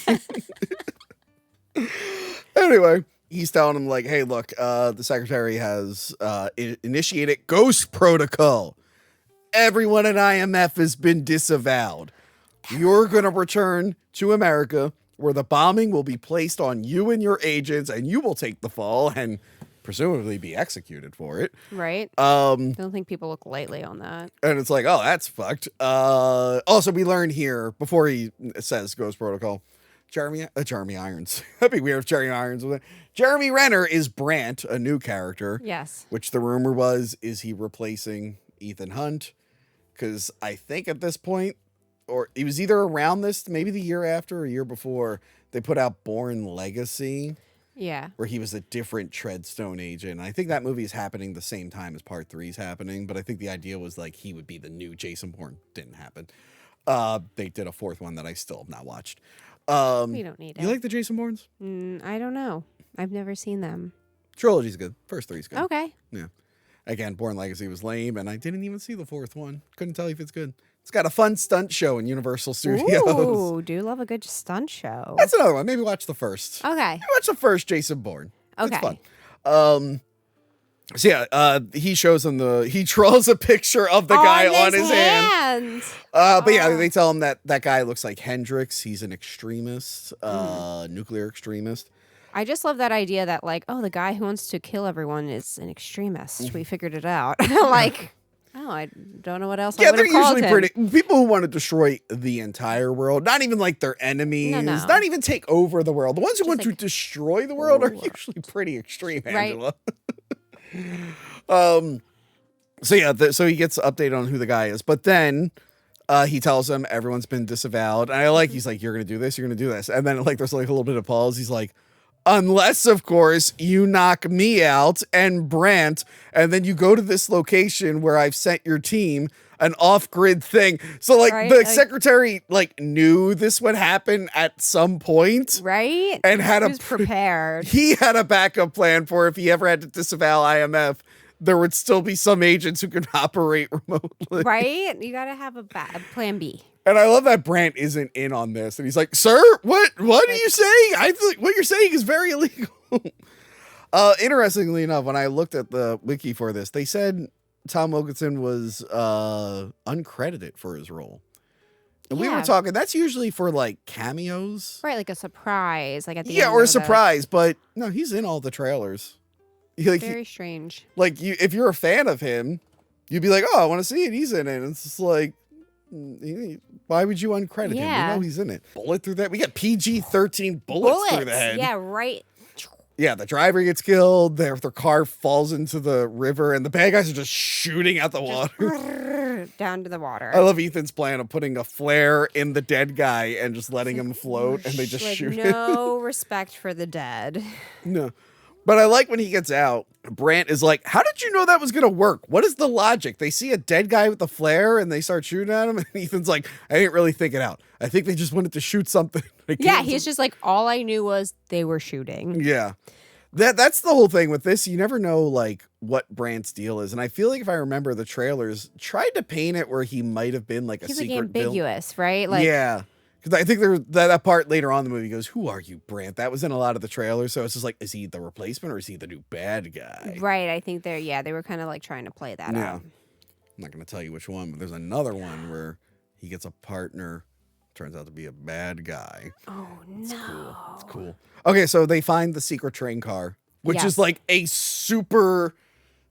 A: Anyway, he's telling him like, hey, look, the secretary has initiated Ghost Protocol. Everyone at IMF has been disavowed. You're going to return to America where the bombing will be placed on you and your agents and you will take the fall and presumably be executed for it.
B: Right. I don't think people look lightly on that.
A: And it's like, oh, that's fucked. Also, we learn here before he says Ghost Protocol, Jeremy Irons. That'd be weird if Jeremy Irons was there. Jeremy Renner is Brandt, a new character.
B: Yes.
A: Which the rumor was, is he replacing Ethan Hunt? Because I think at this point, or it was either around this, maybe the year after or year before, they put out Bourne Legacy.
B: Yeah.
A: where he was a different Treadstone agent. I think that movie is happening the same time as Part 3 is happening, but I think the idea was like he would be the new Jason Bourne. Didn't happen. They did a fourth one that I still have not watched.
B: We don't need it.
A: You like the Jason Bournes?
B: I don't know. I've never seen them.
A: Trilogy's good. First three's good.
B: Okay.
A: Yeah. Again, Bourne Legacy was lame, and I didn't even see the fourth one. Couldn't tell you if it's good. It's got a fun stunt show in Universal Studios.
B: Ooh, do love a good stunt show.
A: That's another one. Maybe watch the first.
B: Okay.
A: Maybe watch the first Jason Bourne.
B: Okay.
A: It's fun. So yeah, he shows him he draws a picture of the guy on his hand. But yeah, they tell him that guy looks like Hendrix. He's an extremist, nuclear extremist.
B: I just love that idea that like, oh, the guy who wants to kill everyone is an extremist. We figured it out. Like, oh, I don't know what else.
A: Yeah,
B: I would
A: they're
B: have called
A: usually
B: him.
A: pretty people who want to destroy the entire world, not even like their enemies,
B: No.
A: not even take over the world. The ones who
B: Just
A: want to
B: like,
A: destroy the world are usually pretty extreme,
B: right?
A: Angela. So yeah, so he gets updated on who the guy is, but then he tells him everyone's been disavowed. And I like, he's like, you're going to do this, you're going to do this. And then like, there's like a little bit of pause. He's like, unless of course you knock me out and Brandt, and then you go to this location where I've sent your team, an off-grid thing. So like the secretary like knew this would happen at some point.
B: Right.
A: And
B: he was prepared.
A: He had a backup plan for if he ever had to disavow IMF. There would still be some agents who can operate remotely.
B: Right? You got to have a plan B.
A: And I love that Brandt isn't in on this. And he's like, sir, what are you saying? I feel like what you're saying is very illegal. Interestingly enough, when I looked at the wiki for this, they said Tom Wilkinson was uncredited for his role. And we were talking, that's usually for like cameos.
B: Right, like a surprise. Like at the end.
A: Yeah, or a surprise. But no, he's in all the trailers. Like,
B: very strange.
A: Like if you're a fan of him, you'd be like, oh, I want to see it. He's in it. And it's just like, why would you uncredit him? You know he's in it. Bullet through that. We got PG-13 bullets through the head.
B: Yeah, right.
A: Yeah, the driver gets killed. Their car falls into the river, and the bad guys are just shooting out the water.
B: Down to the water.
A: I love Ethan's plan of putting a flare in the dead guy and just letting him float, and they just shoot him.
B: No respect for the dead.
A: No. But I like when he gets out, Brandt is like, how did you know that was going to work? What is the logic? They see a dead guy with a flare and they start shooting at him. And Ethan's like, I didn't really think it out. I think they just wanted to shoot something.
B: Yeah, he's just like, all I knew was they were shooting.
A: Yeah. That's the whole thing with this. You never know like what Brandt's deal is. And I feel like if I remember the trailers tried to paint it where he might have been like a secret
B: like ambiguous, right? Like,
A: yeah. Because I think that part later on in the movie goes, who are you, Brandt? That was in a lot of the trailers. So it's just like, is he the replacement or is he the new bad guy?
B: Right. I think they were kind of like trying to play that out.
A: I'm not going to tell you which one, but there's another one where he gets a partner, turns out to be a bad guy.
B: Oh, no.
A: It's cool. Okay, so they find the secret train car, which is like a super...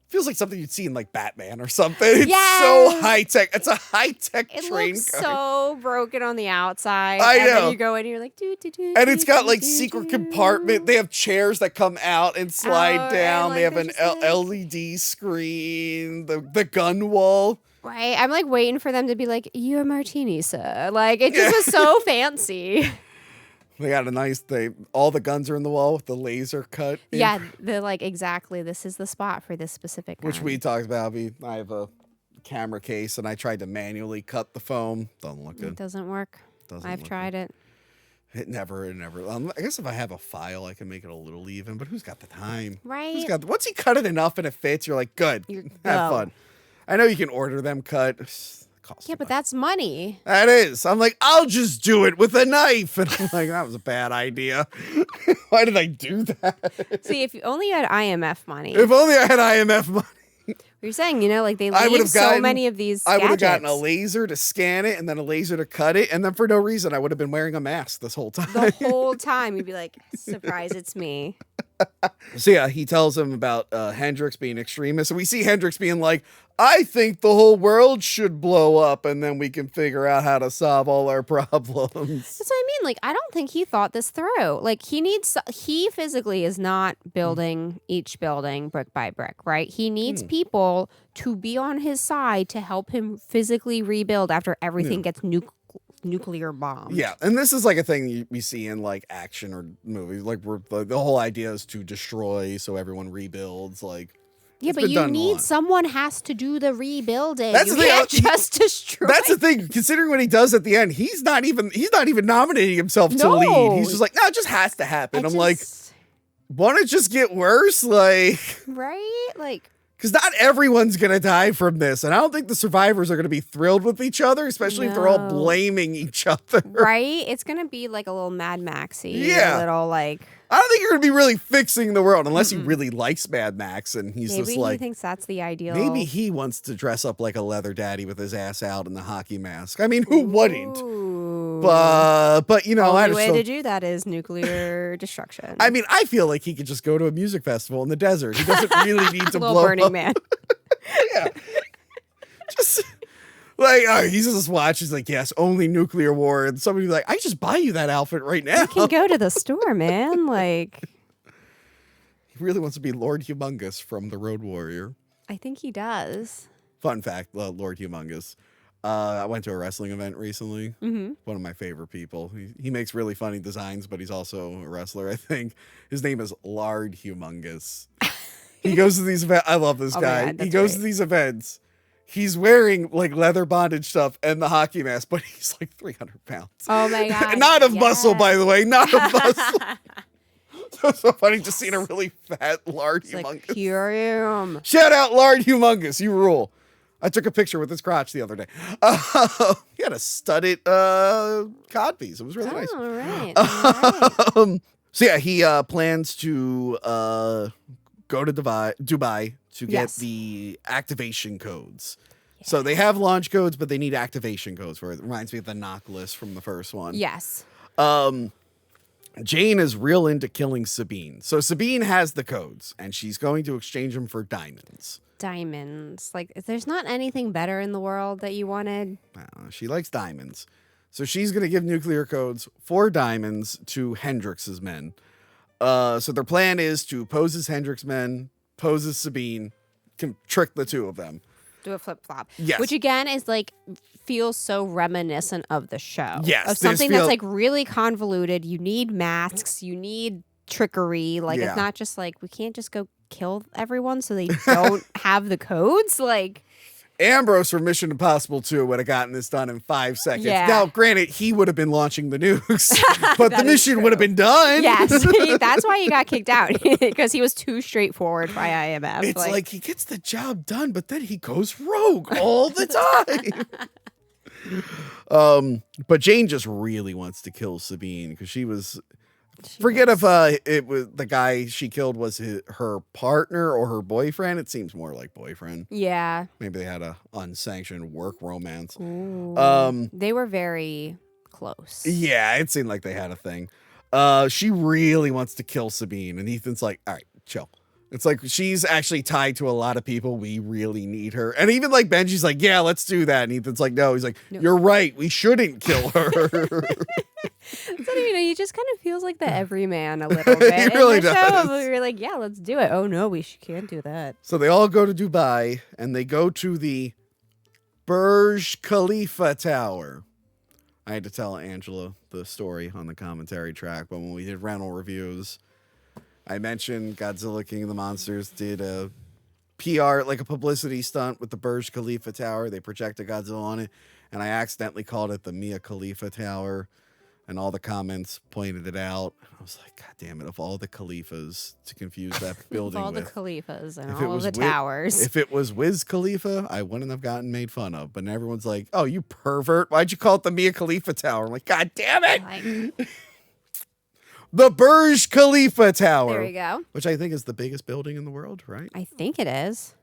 A: Feels like something you'd see in like Batman or something. It's so high tech. It's a high tech train car. It looks
B: so broken on the outside.
A: I know.
B: Then you go in and you're like,
A: and it's got like secret compartment. They have chairs that come out and slide down. They have an LED screen. The gun wall.
B: Right. I'm like waiting for them to be like, your martini, sir. Like it just was so fancy.
A: They got all the guns are in the wall with the laser cut.
B: Yeah, they're like, exactly, this is the spot for this specific gun.
A: Which we talked about. I have a camera case, and I tried to manually cut the foam. Doesn't look good.
B: It doesn't work. I've tried it.
A: It never. I guess if I have a file, I can make it a little even, but who's got the time?
B: Right.
A: Once you cut it enough and it fits, you're like, good, have fun. I know you can order them cut.
B: Yeah, but that's money.
A: That is. I'm like, I'll just do it with a knife. And I'm like, that was a bad idea. Why did I do that?
B: See, if you only had IMF money.
A: If only I had IMF money.
B: You're saying, like they leave so many of these gadgets.
A: I would have gotten a laser to scan it and then a laser to cut it. And then for no reason, I would have been wearing a mask this whole time.
B: The whole time. You'd be like, surprise, it's me.
A: So yeah, he tells him about Hendrix being extremist. And we see Hendrix being like, I think the whole world should blow up and then we can figure out how to solve all our problems.
B: That's what I mean. Like, I don't think he thought this through. Like, he physically is not building each building brick by brick, right? He needs people to be on his side to help him physically rebuild after everything gets nuclear bomb.
A: Yeah, and this is like a thing we see in like action or movies. Like where the whole idea is to destroy so everyone rebuilds. Like
B: yeah, but you need someone has to do the rebuilding.
A: That's
B: you
A: the thing.
B: can't just destroy.
A: That's the thing. Considering what he does at the end, he's not even nominating himself to lead. He's just like, no, it just has to happen. Like, won't it just get worse? Like,
B: right? Like,
A: because not everyone's going to die from this. And I don't think the survivors are going to be thrilled with each other, especially if they're all blaming each other.
B: Right? It's going to be like a little Mad Maxy.
A: Yeah.
B: A little like...
A: I don't think you're going to be really fixing the world unless he really likes Mad Max and he's just like...
B: Maybe he thinks that's the ideal.
A: Maybe he wants to dress up like a leather daddy with his ass out in the hockey mask. I mean, who wouldn't? But you know...
B: The only way to do that is nuclear destruction.
A: I mean, I feel like he could just go to a music festival in the desert. He doesn't really need to blow
B: Burning
A: up.
B: Man.
A: Yeah. Just... Like, he's just watch. He's like, yes, only nuclear war. And somebody's like, I just buy you that outfit right now.
B: You can go to the store, man. Like,
A: he really wants to be Lord Humongous from The Road Warrior.
B: I think he does.
A: Fun fact, Lord Humongous. I went to a wrestling event recently.
B: Mm-hmm.
A: One of my favorite people. He makes really funny designs, but he's also a wrestler, I think. His name is Lard Humongous. He goes to these events. I love this guy.
B: God,
A: he goes to these events. He's wearing like leather bondage stuff and the hockey mask, but he's like 300 pounds.
B: Oh my God.
A: Not of muscle, by the way. Not of muscle. So funny just seeing a really fat Lard Humongous.
B: Like, here I am.
A: Shout out Lard Humongous. You rule. I took a picture with his crotch the other day. He had a studded codpiece. It was really nice.
B: All right.
A: So yeah, he plans to go to Dubai to get the activation codes. Yeah. So they have launch codes, but they need activation codes for it. It reminds me of the knock list from the first one.
B: Yes.
A: Jane is real into killing Sabine. So Sabine has the codes, and she's going to exchange them for diamonds.
B: Diamonds. Like, there's not anything better in the world that you wanted.
A: She likes diamonds. So she's going to give nuclear codes for diamonds to Hendrix's men. So their plan is to pose as Hendrix men, pose as Sabine, can trick the two of them.
B: Do a flip-flop.
A: Yes.
B: Which, again, is like, feels so reminiscent of the show.
A: Yes.
B: Of something that's like really convoluted. You need masks. You need trickery. Like, it's not just like, we can't just go kill everyone so they don't have the codes. Like,
A: Ambrose from Mission Impossible 2 would have gotten this done in 5 seconds.
B: Yeah.
A: Now, granted, he would have been launching the nukes, but the mission would have been done.
B: Yes, that's why he got kicked out, because he was too straightforward by IMF.
A: It's like he gets the job done, but then he goes rogue all the time. But Jane just really wants to kill Sabine because she was... Forget if it was the guy she killed was her partner or her boyfriend. It seems more like boyfriend.
B: Yeah.
A: Maybe they had a unsanctioned work romance.
B: Ooh. They were very close.
A: Yeah, it seemed like they had a thing. She really wants to kill Sabine, and Ethan's like, all right, chill. It's like she's actually tied to a lot of people. We really need her. And even like Benji's like, yeah, let's do that. And Ethan's like, no. He's like, you're right. We shouldn't kill her.
B: So, he just kind of feels like the everyman a little bit.
A: He really does.
B: Show, you're like, yeah, let's do it. Oh, no, we can't do that.
A: So they all go to Dubai, and they go to the Burj Khalifa Tower. I had to tell Angela the story on the commentary track, but when we did rental reviews, I mentioned Godzilla King of the Monsters did a PR, like a publicity stunt with the Burj Khalifa Tower. They projected Godzilla on it, and I accidentally called it the Mia Khalifa Tower, and all the comments pointed it out. I was like, God damn it, of all the Khalifas to confuse that building
B: all
A: with.
B: the Khalifas and all of the towers.
A: If it was Wiz Khalifa, I wouldn't have gotten made fun of. But everyone's like, oh, you pervert. Why'd you call it the Mia Khalifa Tower? I'm like, God damn it. The Burj Khalifa Tower.
B: There we go.
A: Which I think is the biggest building in the world, right?
B: I think it is.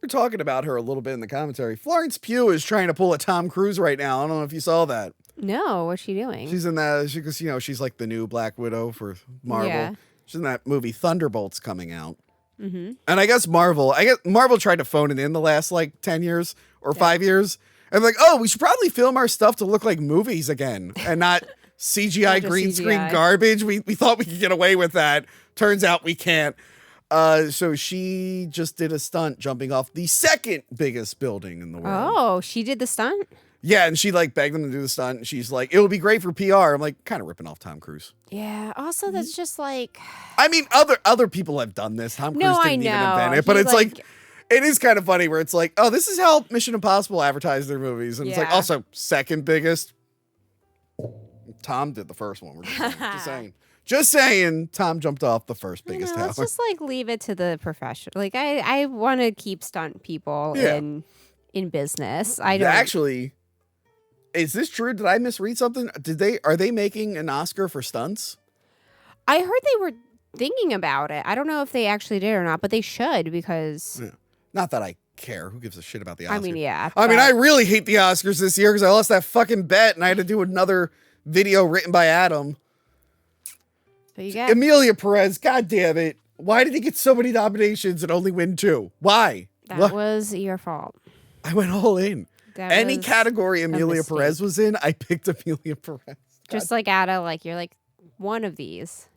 A: We're talking about her a little bit in the commentary. Florence Pugh is trying to pull a Tom Cruise right now. I don't know if you saw that.
B: No, what's she doing?
A: She's in that, because, she's like the new Black Widow for Marvel. Yeah. She's in that movie Thunderbolts coming out. Mm-hmm. And I guess Marvel tried to phone it in the last like 10 years or 5 years. And like, oh, we should probably film our stuff to look like movies again and not CGI green screen garbage. We thought we could get away with that. Turns out we can't. So she just did a stunt jumping off the second biggest building in the world.
B: Oh, she did the stunt?
A: Yeah, and she like begged them to do the stunt. And she's like, it would be great for PR. I'm like, kind of ripping off Tom Cruise.
B: Yeah. Also, that's just like.
A: I mean, other people have done this. Tom Cruise didn't even invent it, but it's like, it is kind of funny where it's like, oh, this is how Mission Impossible advertised their movies, and it's like also second biggest. Tom did the first one. We're just saying. Just saying, Tom jumped off the first biggest tower.
B: Let's just like leave it to the profession. Like I want to keep stunt people in business. I don't
A: actually. Is this true? Did I misread something? Are they making an Oscar for stunts?
B: I heard they were thinking about it. I don't know if they actually did or not, but they should because.
A: Yeah. Not that I care. Who gives a shit about the Oscars?
B: I mean, yeah.
A: I mean, I really hate the Oscars this year because I lost that fucking bet and I had to do another video written by Adam.
B: But you get
A: Emilia Perez. God damn it! Why did he get so many nominations and only win 2? Why?
B: That was your fault.
A: I went all in. Any category Emilia Perez was in, I picked Emilia Perez.
B: Just like Ada, like you're like one of these.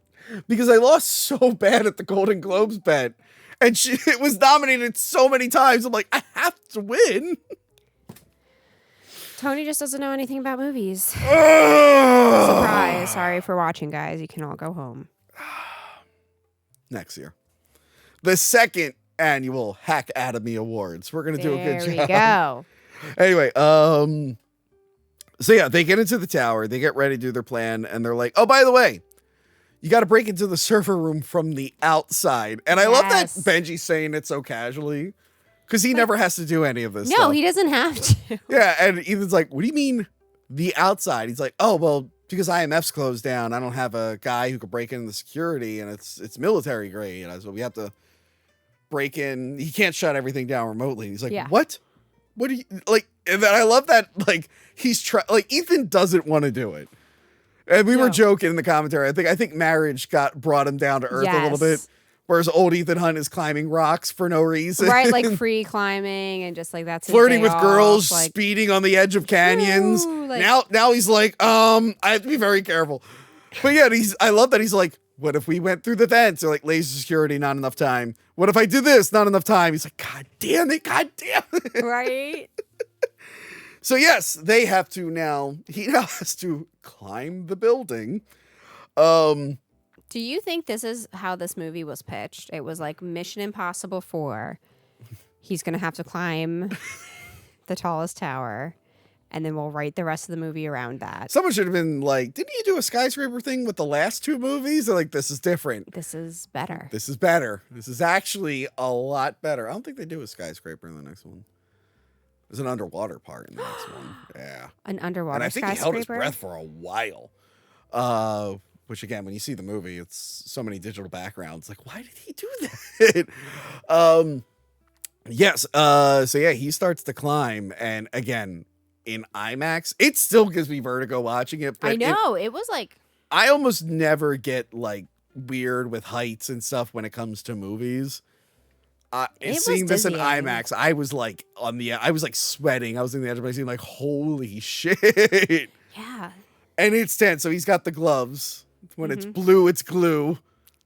A: Because I lost so bad at the Golden Globes bet. And it was nominated so many times. I'm like, I have to win.
B: Tony just doesn't know anything about movies. Surprise. Sorry for watching, guys. You can all go home.
A: Next year. The second annual Hack Adamy Awards. We're going to do a good job.
B: There we go.
A: Anyway, so yeah, they get into the tower, they get ready to do their plan, and they're like, oh, by the way, you got to break into the server room from the outside. And I love that Benji's saying it so casually, because he never has to do any of this stuff.
B: No, he doesn't have to.
A: Yeah, and Ethan's like, what do you mean the outside? He's like, oh, well, because IMF's closed down, I don't have a guy who could break into the security, and it's military grade, so we have to break in. He can't shut everything down remotely. He's like, what? What do you like? And then I love that, like, Ethan doesn't want to do it. And we were joking in the commentary. I think marriage brought him down to earth a little bit. Whereas old Ethan Hunt is climbing rocks for no reason.
B: Right, like free climbing and just like that's
A: flirting with girls, like, speeding on the edge of canyons. Like, now he's like, I have to be very careful. But yeah, I love that he's like, what if we went through the vents? Or like laser security, not enough time. What if I do this? Not enough time. He's like, God damn it.
B: Right.
A: So yes, they have to he now has to climb the building.
B: Do you think this is how this movie was pitched? It was like Mission Impossible 4. He's going to have to climb the tallest tower. And then we'll write the rest of the movie around that.
A: Someone should have been like, didn't you do a skyscraper thing with the last 2 movies? They're like, this is different.
B: This is better.
A: This is better. This is actually a lot better. I don't think they do a skyscraper in the next one. There's an underwater part in the next one. Yeah.
B: An underwater skyscraper?
A: And I think he held his breath for a while. Which, again, when you see the movie, it's so many digital backgrounds. Like, why did he do that? Yes. So, yeah, he starts to climb. And, again, in IMAX, it still gives me vertigo watching it. But
B: I know. It was like...
A: I almost never get, like, weird with heights and stuff when it comes to movies. Seeing this in IMAX, I was like I was like sweating. I was in the edge of my seat, like, holy shit.
B: Yeah.
A: And it's tense. So he's got the gloves. When it's blue, it's glue.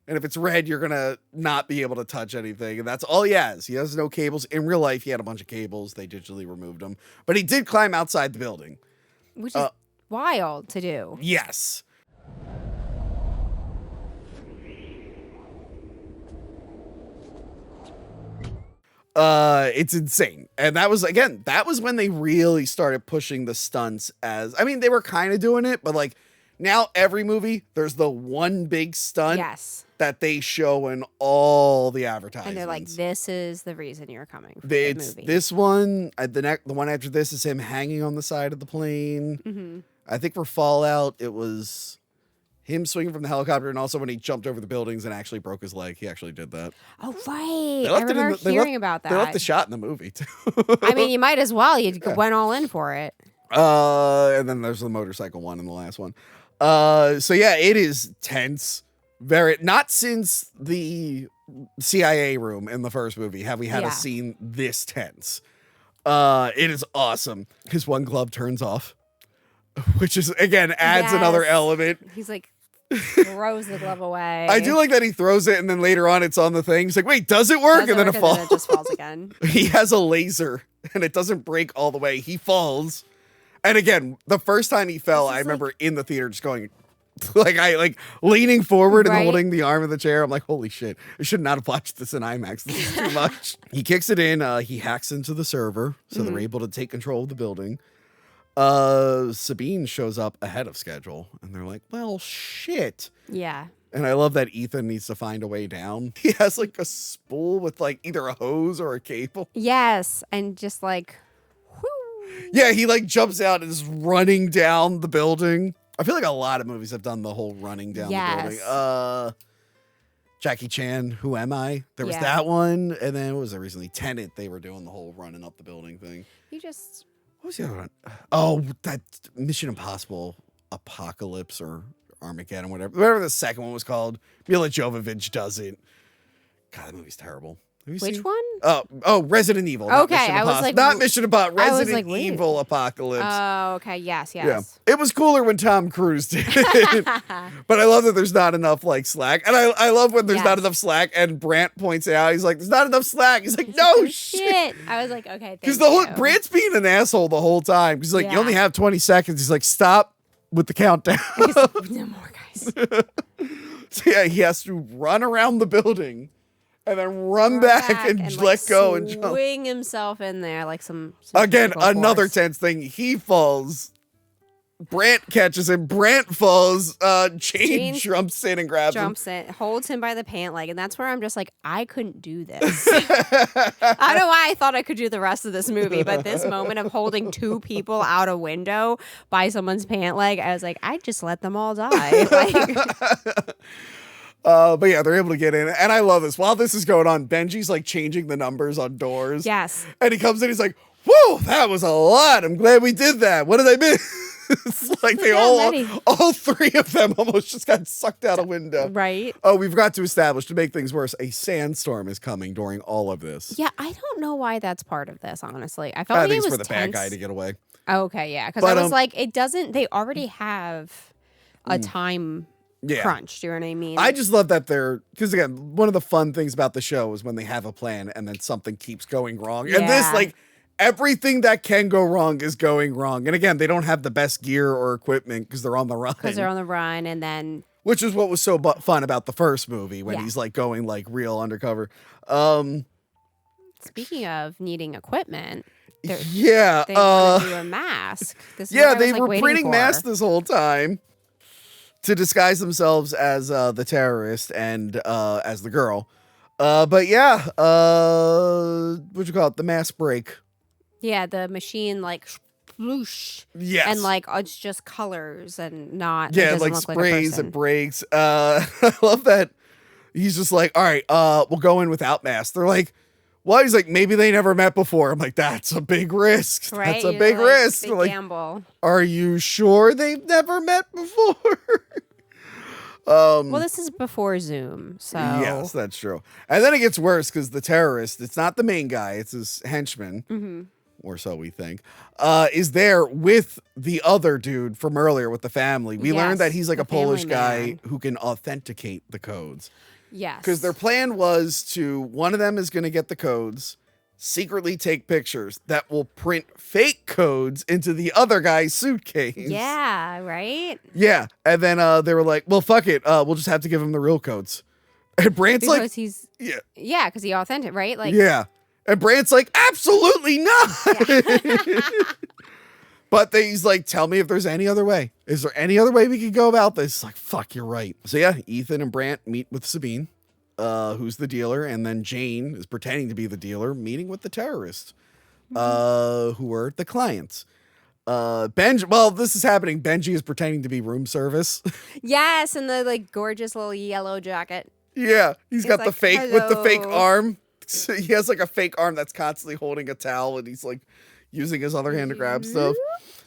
A: And if it's red, you're going to not be able to touch anything. And that's all he has. He has no cables. In real life, he had a bunch of cables. They digitally removed them. But he did climb outside the building.
B: Which is wild to do.
A: Yes. It's insane. And that was when they really started pushing the stunts as, I mean, they were kind of doing it, but like now every movie, there's the one big stunt that they show in all the advertisements.
B: And they're like, this is the reason you're coming for
A: the
B: movie.
A: This one, the one after this is him hanging on the side of the plane.
B: Mm-hmm.
A: I think for Fallout, it was him swinging from the helicopter, and also when he jumped over the buildings and actually broke his leg. He actually did that.
B: Oh, right. I remember hearing about that.
A: They left the shot in the movie, too.
B: I mean, you might as well. You went all in for it.
A: And then there's the motorcycle one in the last one. So, yeah, it is tense. Not since the CIA room in the first movie have we had a scene this tense. It is awesome. His one glove turns off, which is, again, adds another element.
B: He's like, throws the glove away.
A: I do like that he throws it and then later on it's on the thing. He's like, wait, does it work? And then it falls.
B: And then it just falls again.
A: He has a laser and it doesn't break all the way. He falls And again, the first time he fell, I remember in the theater just going, like leaning forward and holding the arm of the chair. I'm like, holy shit, I should not have watched this in IMAX. This is too much. He kicks it in. He hacks into the server, so they're able to take control of the building. Sabine shows up ahead of schedule, and they're like, well, shit.
B: Yeah.
A: And I love that Ethan needs to find a way down. He has like a spool with like either a hose or a cable.
B: Yes, and just like,
A: yeah, he like jumps out and is running down the building. I feel like a lot of movies have done the whole running down the building. Jackie Chan, Who Am I? There was that one. And then what was there recently? Tenet, they were doing the whole running up the building thing.
B: You just...
A: What was the other one? Oh, that Mission Impossible Apocalypse or Armageddon, whatever the second one was called. Mila Jovovich does it. God, that movie's terrible. Have you
B: Which
A: seen?
B: one?
A: Oh, Resident Evil.
B: Okay, I was like,
A: not Mission Impossible. Resident
B: like,
A: Evil Apocalypse.
B: Oh, okay, yes.
A: Yeah, it was cooler when Tom Cruise did it. But I love that there's not enough like slack, and I love when there's not enough slack. And Brant points it out. He's like, "There's not enough slack." He's like, "No shit."
B: I was like, "Okay."
A: Because Brant's being an asshole the whole time. He's like, "You only have 20 seconds." He's like, "Stop with the countdown."
B: He's like, no more, guys.
A: So yeah, he has to run around the building. And then run back and let go and jump.
B: Swing himself in there like some
A: again, another tense thing. He falls. Brant catches him. Brant falls. Jane jumps in and grabs him.
B: Jumps in, holds him by the pant leg. And that's where I'm just like, I couldn't do this. I don't know why I thought I could do the rest of this movie. But this moment of holding two people out a window by someone's pant leg, I was like, I'd just let them all die.
A: But yeah, they're able to get in. And I love this. While this is going on, Benji's like changing the numbers on doors.
B: Yes.
A: And he comes in, he's like, whoa, that was a lot. I'm glad we did that. What did I miss? It's like they all three of them almost just got sucked out a window.
B: Right.
A: Oh, we forgot to establish, to make things worse, a sandstorm is coming during all of this.
B: Yeah, I don't know why that's part of this, honestly. I felt like it was
A: for the
B: tense.
A: bad guy to get away.
B: Okay, yeah. Because I was like, it doesn't, they already have a time crunch. Do you know what I mean?
A: I just love that because again, one of the fun things about the show is when they have a plan and then something keeps going wrong. And this, like, everything that can go wrong is going wrong. And again, they don't have the best gear or equipment because they're on the run.
B: And then...
A: Which is what was so fun about the first movie when he's like going like real undercover.
B: Speaking of needing equipment... They
A: want
B: to do a mask.
A: They were printing masks this whole time to disguise themselves as the terrorist and as the girl. But yeah, what you call it? The mask break.
B: Yeah, the machine like whoosh.
A: Yes.
B: And like it's just colors and not.
A: Yeah, it like sprays, it breaks. I love that he's just like, all right, we'll go in without masks. They're like, well, he's like, maybe they never met before. I'm like, that's a big risk.
B: Right?
A: That's a big risk.
B: Big gamble.
A: Are you sure they've never met before?
B: Well, this is before Zoom, so
A: yes, that's true. And then it gets worse because the terrorist, it's not the main guy, it's his henchman, or so we think, is there with the other dude from earlier with the family. We learned that he's like a Polish guy who can authenticate the codes.
B: Yes.
A: Because their plan was one of them is going to get the codes, secretly take pictures that will print fake codes into the other guy's suitcase.
B: Yeah, right?
A: Yeah. And then they were like, well, fuck it. We'll just have to give him the real codes. And Brant's
B: because
A: like,
B: he's...
A: Yeah.
B: Yeah, because he authentic, right? Like,
A: yeah. And Brant's like, absolutely not. Yeah. But he's like, tell me if there's any other way. Is there any other way we could go about this? Like, fuck, you're right. So yeah, Ethan and Brant meet with Sabine, who's the dealer, and then Jane is pretending to be the dealer, meeting with the terrorists, who are the clients. While this is happening, Benji is pretending to be room service.
B: Yes, and the like gorgeous little yellow jacket.
A: Yeah, he's got
B: like,
A: the fake with the fake arm. So he has like a fake arm that's constantly holding a towel, and he's like using his other hand to grab stuff.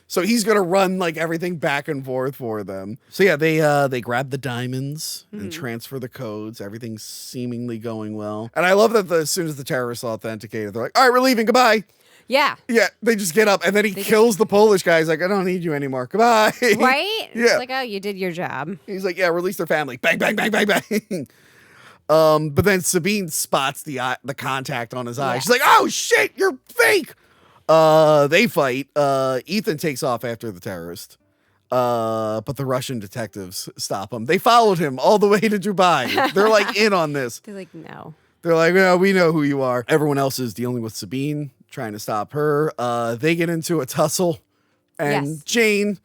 A: So he's gonna run like everything back and forth for them. So yeah, they grab the diamonds and transfer the codes. Everything's seemingly going well. And I love that as soon as the terrorists authenticated, they're like, all right, we're leaving, goodbye.
B: Yeah.
A: Yeah, they just get up and then he kills the Polish guy. He's like, I don't need you anymore. Goodbye.
B: Right?
A: Yeah.
B: It's like, oh, you did your job.
A: He's like, yeah, release their family. Bang, bang, bang, bang, bang. But then Sabine spots the contact on his eye. She's like, oh shit, you're fake. They fight. Ethan takes off after the terrorist. But the Russian detectives stop him. They followed him all the way to Dubai. They're like in on this.
B: They're like, no.
A: They're like, well, we know who you are. Everyone else is dealing with Sabine, trying to stop her. They get into a tussle, and Jane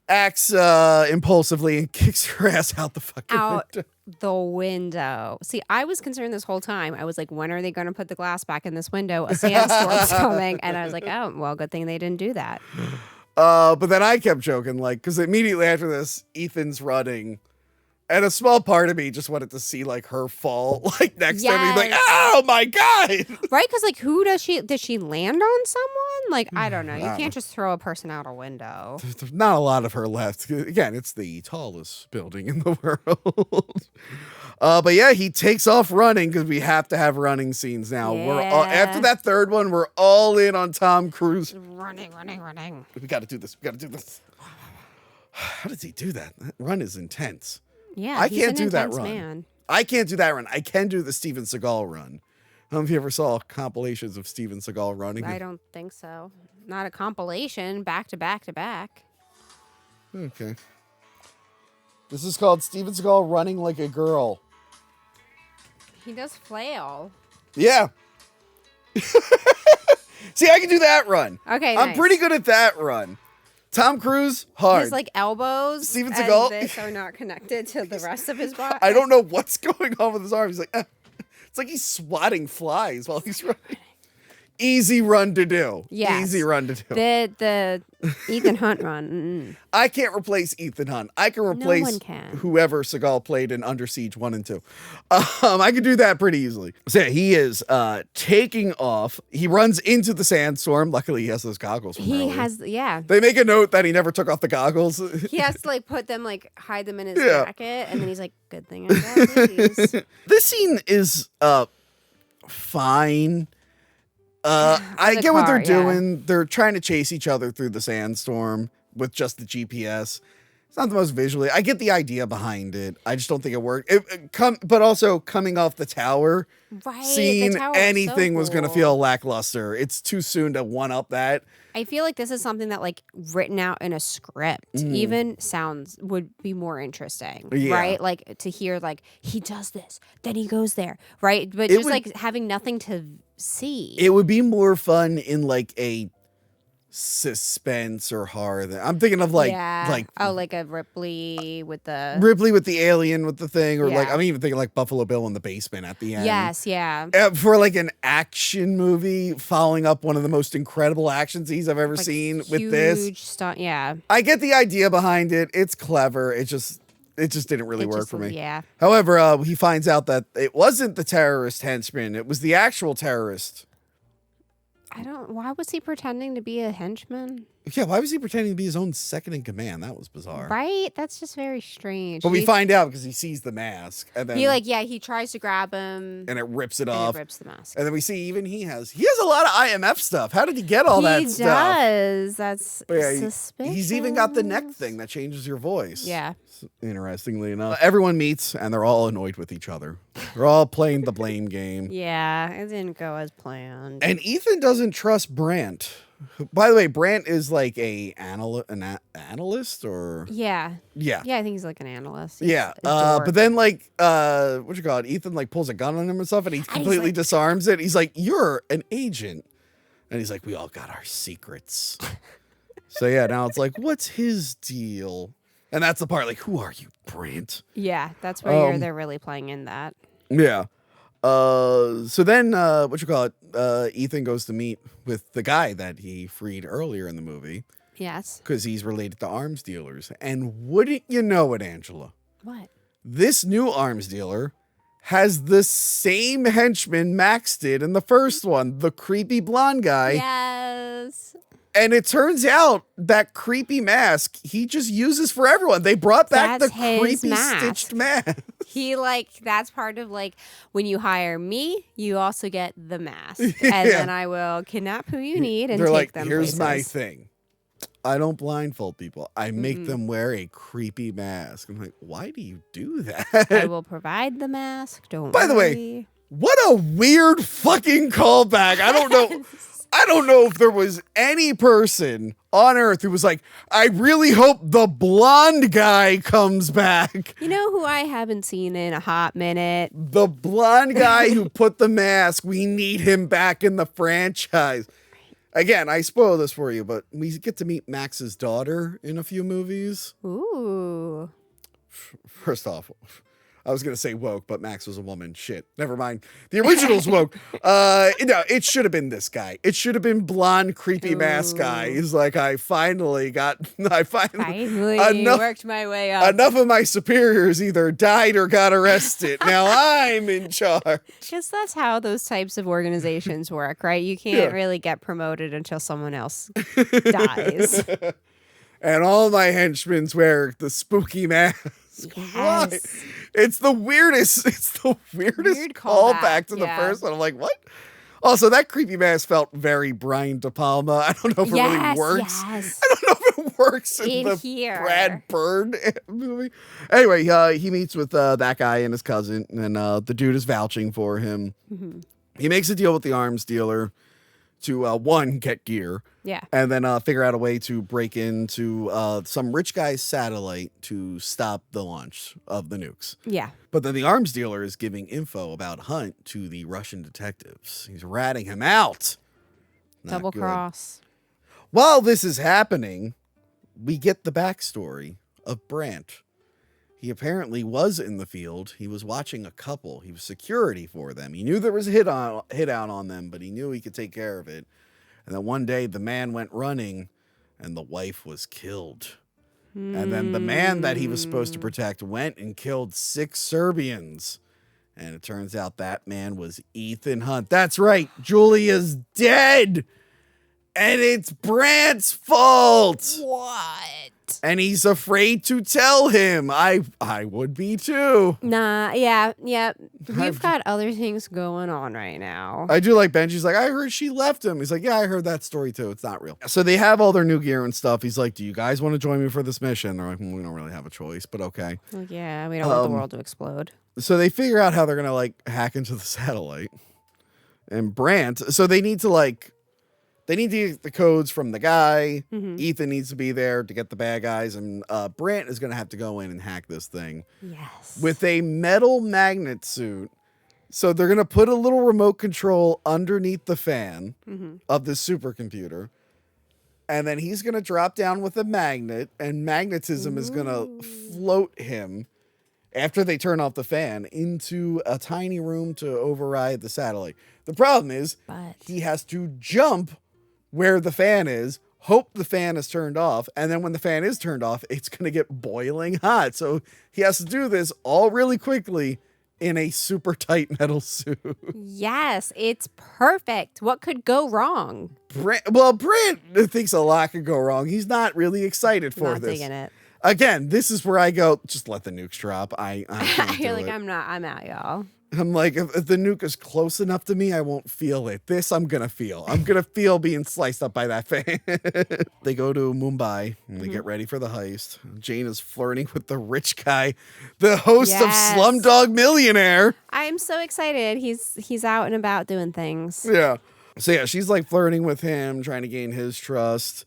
A: acts impulsively and kicks her ass out the fucking window.
B: The window. See, I was concerned this whole time. I was like, when are they going to put the glass back in this window? A sandstorm's coming. And I was like, oh, well, good thing they didn't do that.
A: But then I kept joking, like, because immediately after this, Ethan's running. And a small part of me just wanted to see, like, her fall, like, next to me. Like, oh, my God.
B: Right? Because, like, who does she land on someone? Like, I don't know. You can't just throw a person out a window.
A: There's not a lot of her left. Again, it's the tallest building in the world. But yeah, he takes off running because we have to have running scenes now.
B: Yeah.
A: We're after that third one, we're all in on Tom Cruise.
B: Running.
A: We got to do this. How does he do that? That run is intense.
B: Yeah,
A: I can't do that run.
B: Man.
A: I can't do that run. I can do the Steven Seagal run. I don't know if you ever saw compilations of Steven Seagal running.
B: I don't think so. Not a compilation, back to back to back.
A: Okay. This is called Steven Seagal running like a girl.
B: He does flail.
A: Yeah. See, I can do that run.
B: Okay,
A: I'm pretty good at that run. Tom Cruise, hard.
B: His like elbows
A: Steven
B: and
A: Seagal
B: this are not connected to the rest of his body.
A: I don't know what's going on with his arm. He's like, it's like he's swatting flies while he's running. Easy run to do.
B: Yes.
A: Easy run to do.
B: The Ethan Hunt run.
A: I can't replace Ethan Hunt. I can replace
B: one can.
A: whoever Seagal played in Under Siege 1 and 2. I can do that pretty easily. So yeah, he is taking off. He runs into the sandstorm. Luckily, he has those goggles.
B: He has, yeah.
A: They make a note that he never took off the goggles.
B: He has to like put them, like hide them in his jacket. And then he's like, good thing I got these.
A: This scene is fine. I get what they're doing. Yeah. They're trying to chase each other through the sandstorm with just the GPS. It's not the most visually. I get the idea behind it. I just don't think it worked. But also coming off the tower scene, anything was going to feel lackluster. It's too soon to one up that.
B: I feel like this is something that like written out in a script even would be more interesting, right? Like to hear like he does this, then he goes there, right? But like having nothing to see.
A: It would be more fun in like a suspense or horror. I'm thinking of like
B: like a Ripley with the
A: alien with the thing, or like I'm even thinking like Buffalo Bill in the basement at the end.
B: Yes, yeah.
A: For like an action movie following up one of the most incredible action scenes I've ever seen with this.
B: Stunt, yeah.
A: I get the idea behind it. It's clever. It just didn't really work for me.
B: Yeah.
A: However, he finds out that it wasn't the terrorist henchman. It was the actual terrorist.
B: Why was he pretending to be a henchman?
A: Yeah, why was he pretending to be his own second in command? That was bizarre.
B: Right? That's just very strange.
A: But we find out because he sees the mask. And then
B: he tries to grab him.
A: And it rips it off.
B: It rips the mask.
A: And then we see even he has a lot of IMF stuff. How did he get all that stuff?
B: He does. That's suspicious.
A: He's even got the neck thing that changes your voice.
B: Yeah.
A: Interestingly enough. Everyone meets and they're all annoyed with each other. They're all playing the blame game.
B: Yeah, it didn't go as planned.
A: And Ethan doesn't trust Brandt. By the way, Brandt is like an analyst or
B: yeah.
A: I
B: think he's like an analyst.
A: But then like Ethan like pulls a gun on him and stuff, and he completely disarms it. He's like, "You're an agent," and he's like, "We all got our secrets." So yeah, now it's like, what's his deal? And that's the part like, who are you, Brandt?
B: Yeah, that's where they're really playing in that.
A: Yeah. So then, Ethan goes to meet with the guy that he freed earlier in the movie.
B: Yes.
A: Because he's related to arms dealers. And wouldn't you know it, Angela?
B: What?
A: This new arms dealer has the same henchman Max did in the first one, the creepy blonde guy.
B: Yes.
A: And it turns out that creepy mask he just uses for everyone. They brought back the creepy stitched mask.
B: That's part of like when you hire me, you also get the mask. And then I will kidnap who you need and take them
A: Here's
B: places.
A: my thing. I don't blindfold people. I make them wear a creepy mask. I'm like, why do you do that?
B: I will provide the mask. Don't
A: By the
B: worry.
A: way, What a weird fucking callback. I don't know if there was any person on Earth who was like, I really hope the blonde guy comes back.
B: You know who I haven't seen in a hot minute?
A: The blonde guy who put the mask. We need him back in the franchise. Again, I spoil this for you, but we get to meet Max's daughter in a few movies.
B: Ooh.
A: First off, I was going to say woke, but Max was a woman. Shit. Never mind. The original's woke. It should have been this guy. It should have been blonde, creepy mask guy. He's like, I finally
B: worked my way up.
A: Enough of my superiors either died or got arrested. Now I'm in charge.
B: Because that's how those types of organizations work, right? You can't really get promoted until someone else dies.
A: And all my henchmen wear the spooky mask.
B: Yes.
A: Why? It's the weirdest
B: Weird
A: callback to the
B: yeah.
A: first one. I'm like, what? Also, that creepy mask felt very Brian De Palma. I don't know if it really works.
B: Yes.
A: I don't know if it works in the
B: here.
A: Brad Bird movie. Anyway, he meets with that guy and his cousin, and the dude is vouching for him. Mm-hmm. He makes a deal with the arms dealer to, one, get gear.
B: Yeah.
A: And then figure out a way to break into some rich guy's satellite to stop the launch of the nukes.
B: Yeah.
A: But then the arms dealer is giving info about Hunt to the Russian detectives. He's ratting him out. Not
B: Double
A: good.
B: cross.
A: While this is happening, we get the backstory of Brandt. He apparently was in the field. He was watching a couple. He was security for them. He knew there was a hit out on them, but he knew he could take care of it. And then one day the man went running and the wife was killed. And then the man that he was supposed to protect went and killed 6 Serbians. And it turns out that man was Ethan Hunt. That's right. Julia's dead. And it's Brandt's fault.
B: What?
A: And he's afraid to tell him. I would be too.
B: Nah, yeah. We've got other things going on right now.
A: I do like Benji's like, I heard she left him. He's like, yeah, I heard that story too. It's not real. So they have all their new gear and stuff. He's like, do you guys want to join me for this mission? They're like, we don't really have a choice, but okay.
B: Well, yeah, we don't want the world to explode.
A: So they figure out how they're going to like hack into the satellite. And Brandt, so they need to get the codes from the guy. Mm-hmm. Ethan needs to be there to get the bad guys. And Brandt is going to have to go in and hack this thing.
B: Yes.
A: With a metal magnet suit. So they're going to put a little remote control underneath the fan of this supercomputer. And then he's going to drop down with a magnet. And magnetism is going to float him, after they turn off the fan, into a tiny room to override the satellite. The problem is he has to jump where the fan is, hope the fan is turned off, and then when the fan is turned off, it's going to get boiling hot. So he has to do this all really quickly in a super tight metal suit.
B: Yes, it's perfect. What could go wrong?
A: Brandt thinks a lot could go wrong. He's not really excited for
B: Not
A: this.
B: digging it.
A: Again, this is where I go, just let the nukes drop. I can't
B: You're
A: do
B: like,
A: it.
B: I'm out, y'all.
A: I'm like, if the nuke is close enough to me, I won't feel it. This I'm going to feel. I'm going to feel being sliced up by that fan. They go to Mumbai and they get ready for the heist. Jane is flirting with the rich guy, the host of Slumdog Millionaire.
B: I'm so excited. He's out and about doing things.
A: Yeah. So yeah, she's like flirting with him, trying to gain his trust.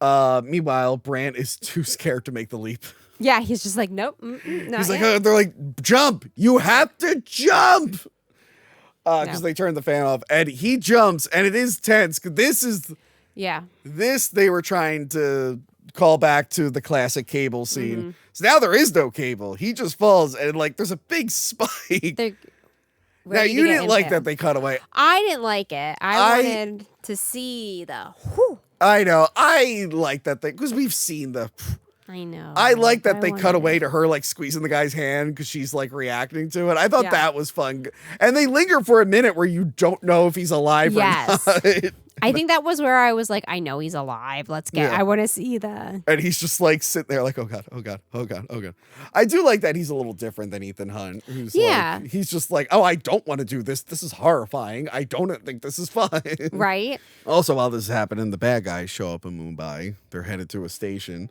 A: Meanwhile, Brandt is too scared to make the leap.
B: Yeah, he's just like, nope.
A: He's like, they're like, jump. You have to jump. Because they turned the fan off. And he jumps, and it is tense. This they were trying to call back to the classic cable scene. Mm-hmm. So now there is no cable. He just falls, and like there's a big spike. Now, you didn't like that they cut away.
B: I didn't like it. I wanted to see the whew.
A: I know. I like that thing, because we've seen the...
B: I know.
A: I like that they cut away to her like squeezing the guy's hand because she's like reacting to it. I thought that was fun. And they linger for a minute where you don't know if he's alive or not.
B: I think that was where I was like, I know he's alive. Let's get, I want to see the.
A: And he's just like sitting there like, oh God, oh God, oh God, oh God. I do like that he's a little different than Ethan Hunt. Who's like, he's just like, oh, I don't want to do this. This is horrifying. I don't think this is fun.
B: Right.
A: Also, while this is happening, the bad guys show up in Mumbai. They're headed to a station.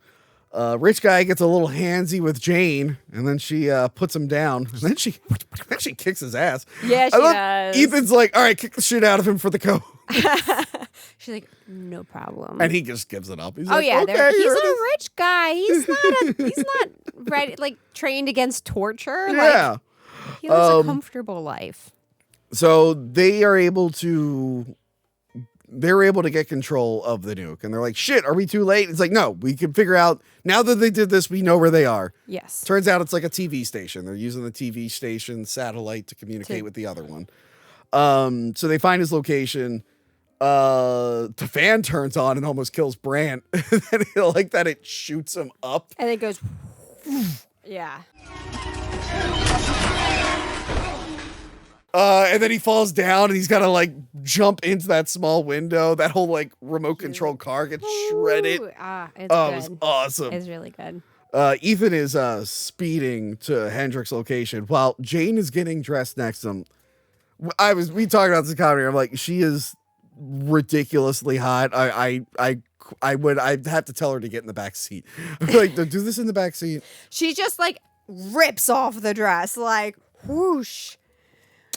A: Rich guy gets a little handsy with Jane, and then she puts him down, and then she kicks his ass.
B: Yeah, she does.
A: Ethan's like, all right, kick the shit out of him for the code.
B: She's like, no problem.
A: And he just gives it up. He's
B: oh
A: like,
B: yeah,
A: okay,
B: he's a rich guy. He's not ready, like trained against torture.
A: Yeah.
B: Like, he lives a comfortable life.
A: So they're able to get control of the nuke, and they're like, shit, are we too late? It's like, no, we can figure out, now that they did this, we know where they are.
B: Yes.
A: Turns out it's like a TV station. They're using the TV station satellite to communicate with the other one. So they find his location. The fan turns on and almost kills Brandt. And I like that it shoots him up.
B: And it goes, yeah.
A: And then he falls down and he's got to like jump into that small window. That whole like remote control car gets shredded.
B: It's good.
A: It was awesome.
B: It's really good.
A: Ethan is speeding to Hendricks' location while Jane is getting dressed next to him. We talked about this comedy. I'm like, she is ridiculously hot. I'd have to tell her to get in the back seat. I'm like, do this in the back seat.
B: She just like rips off the dress, like whoosh.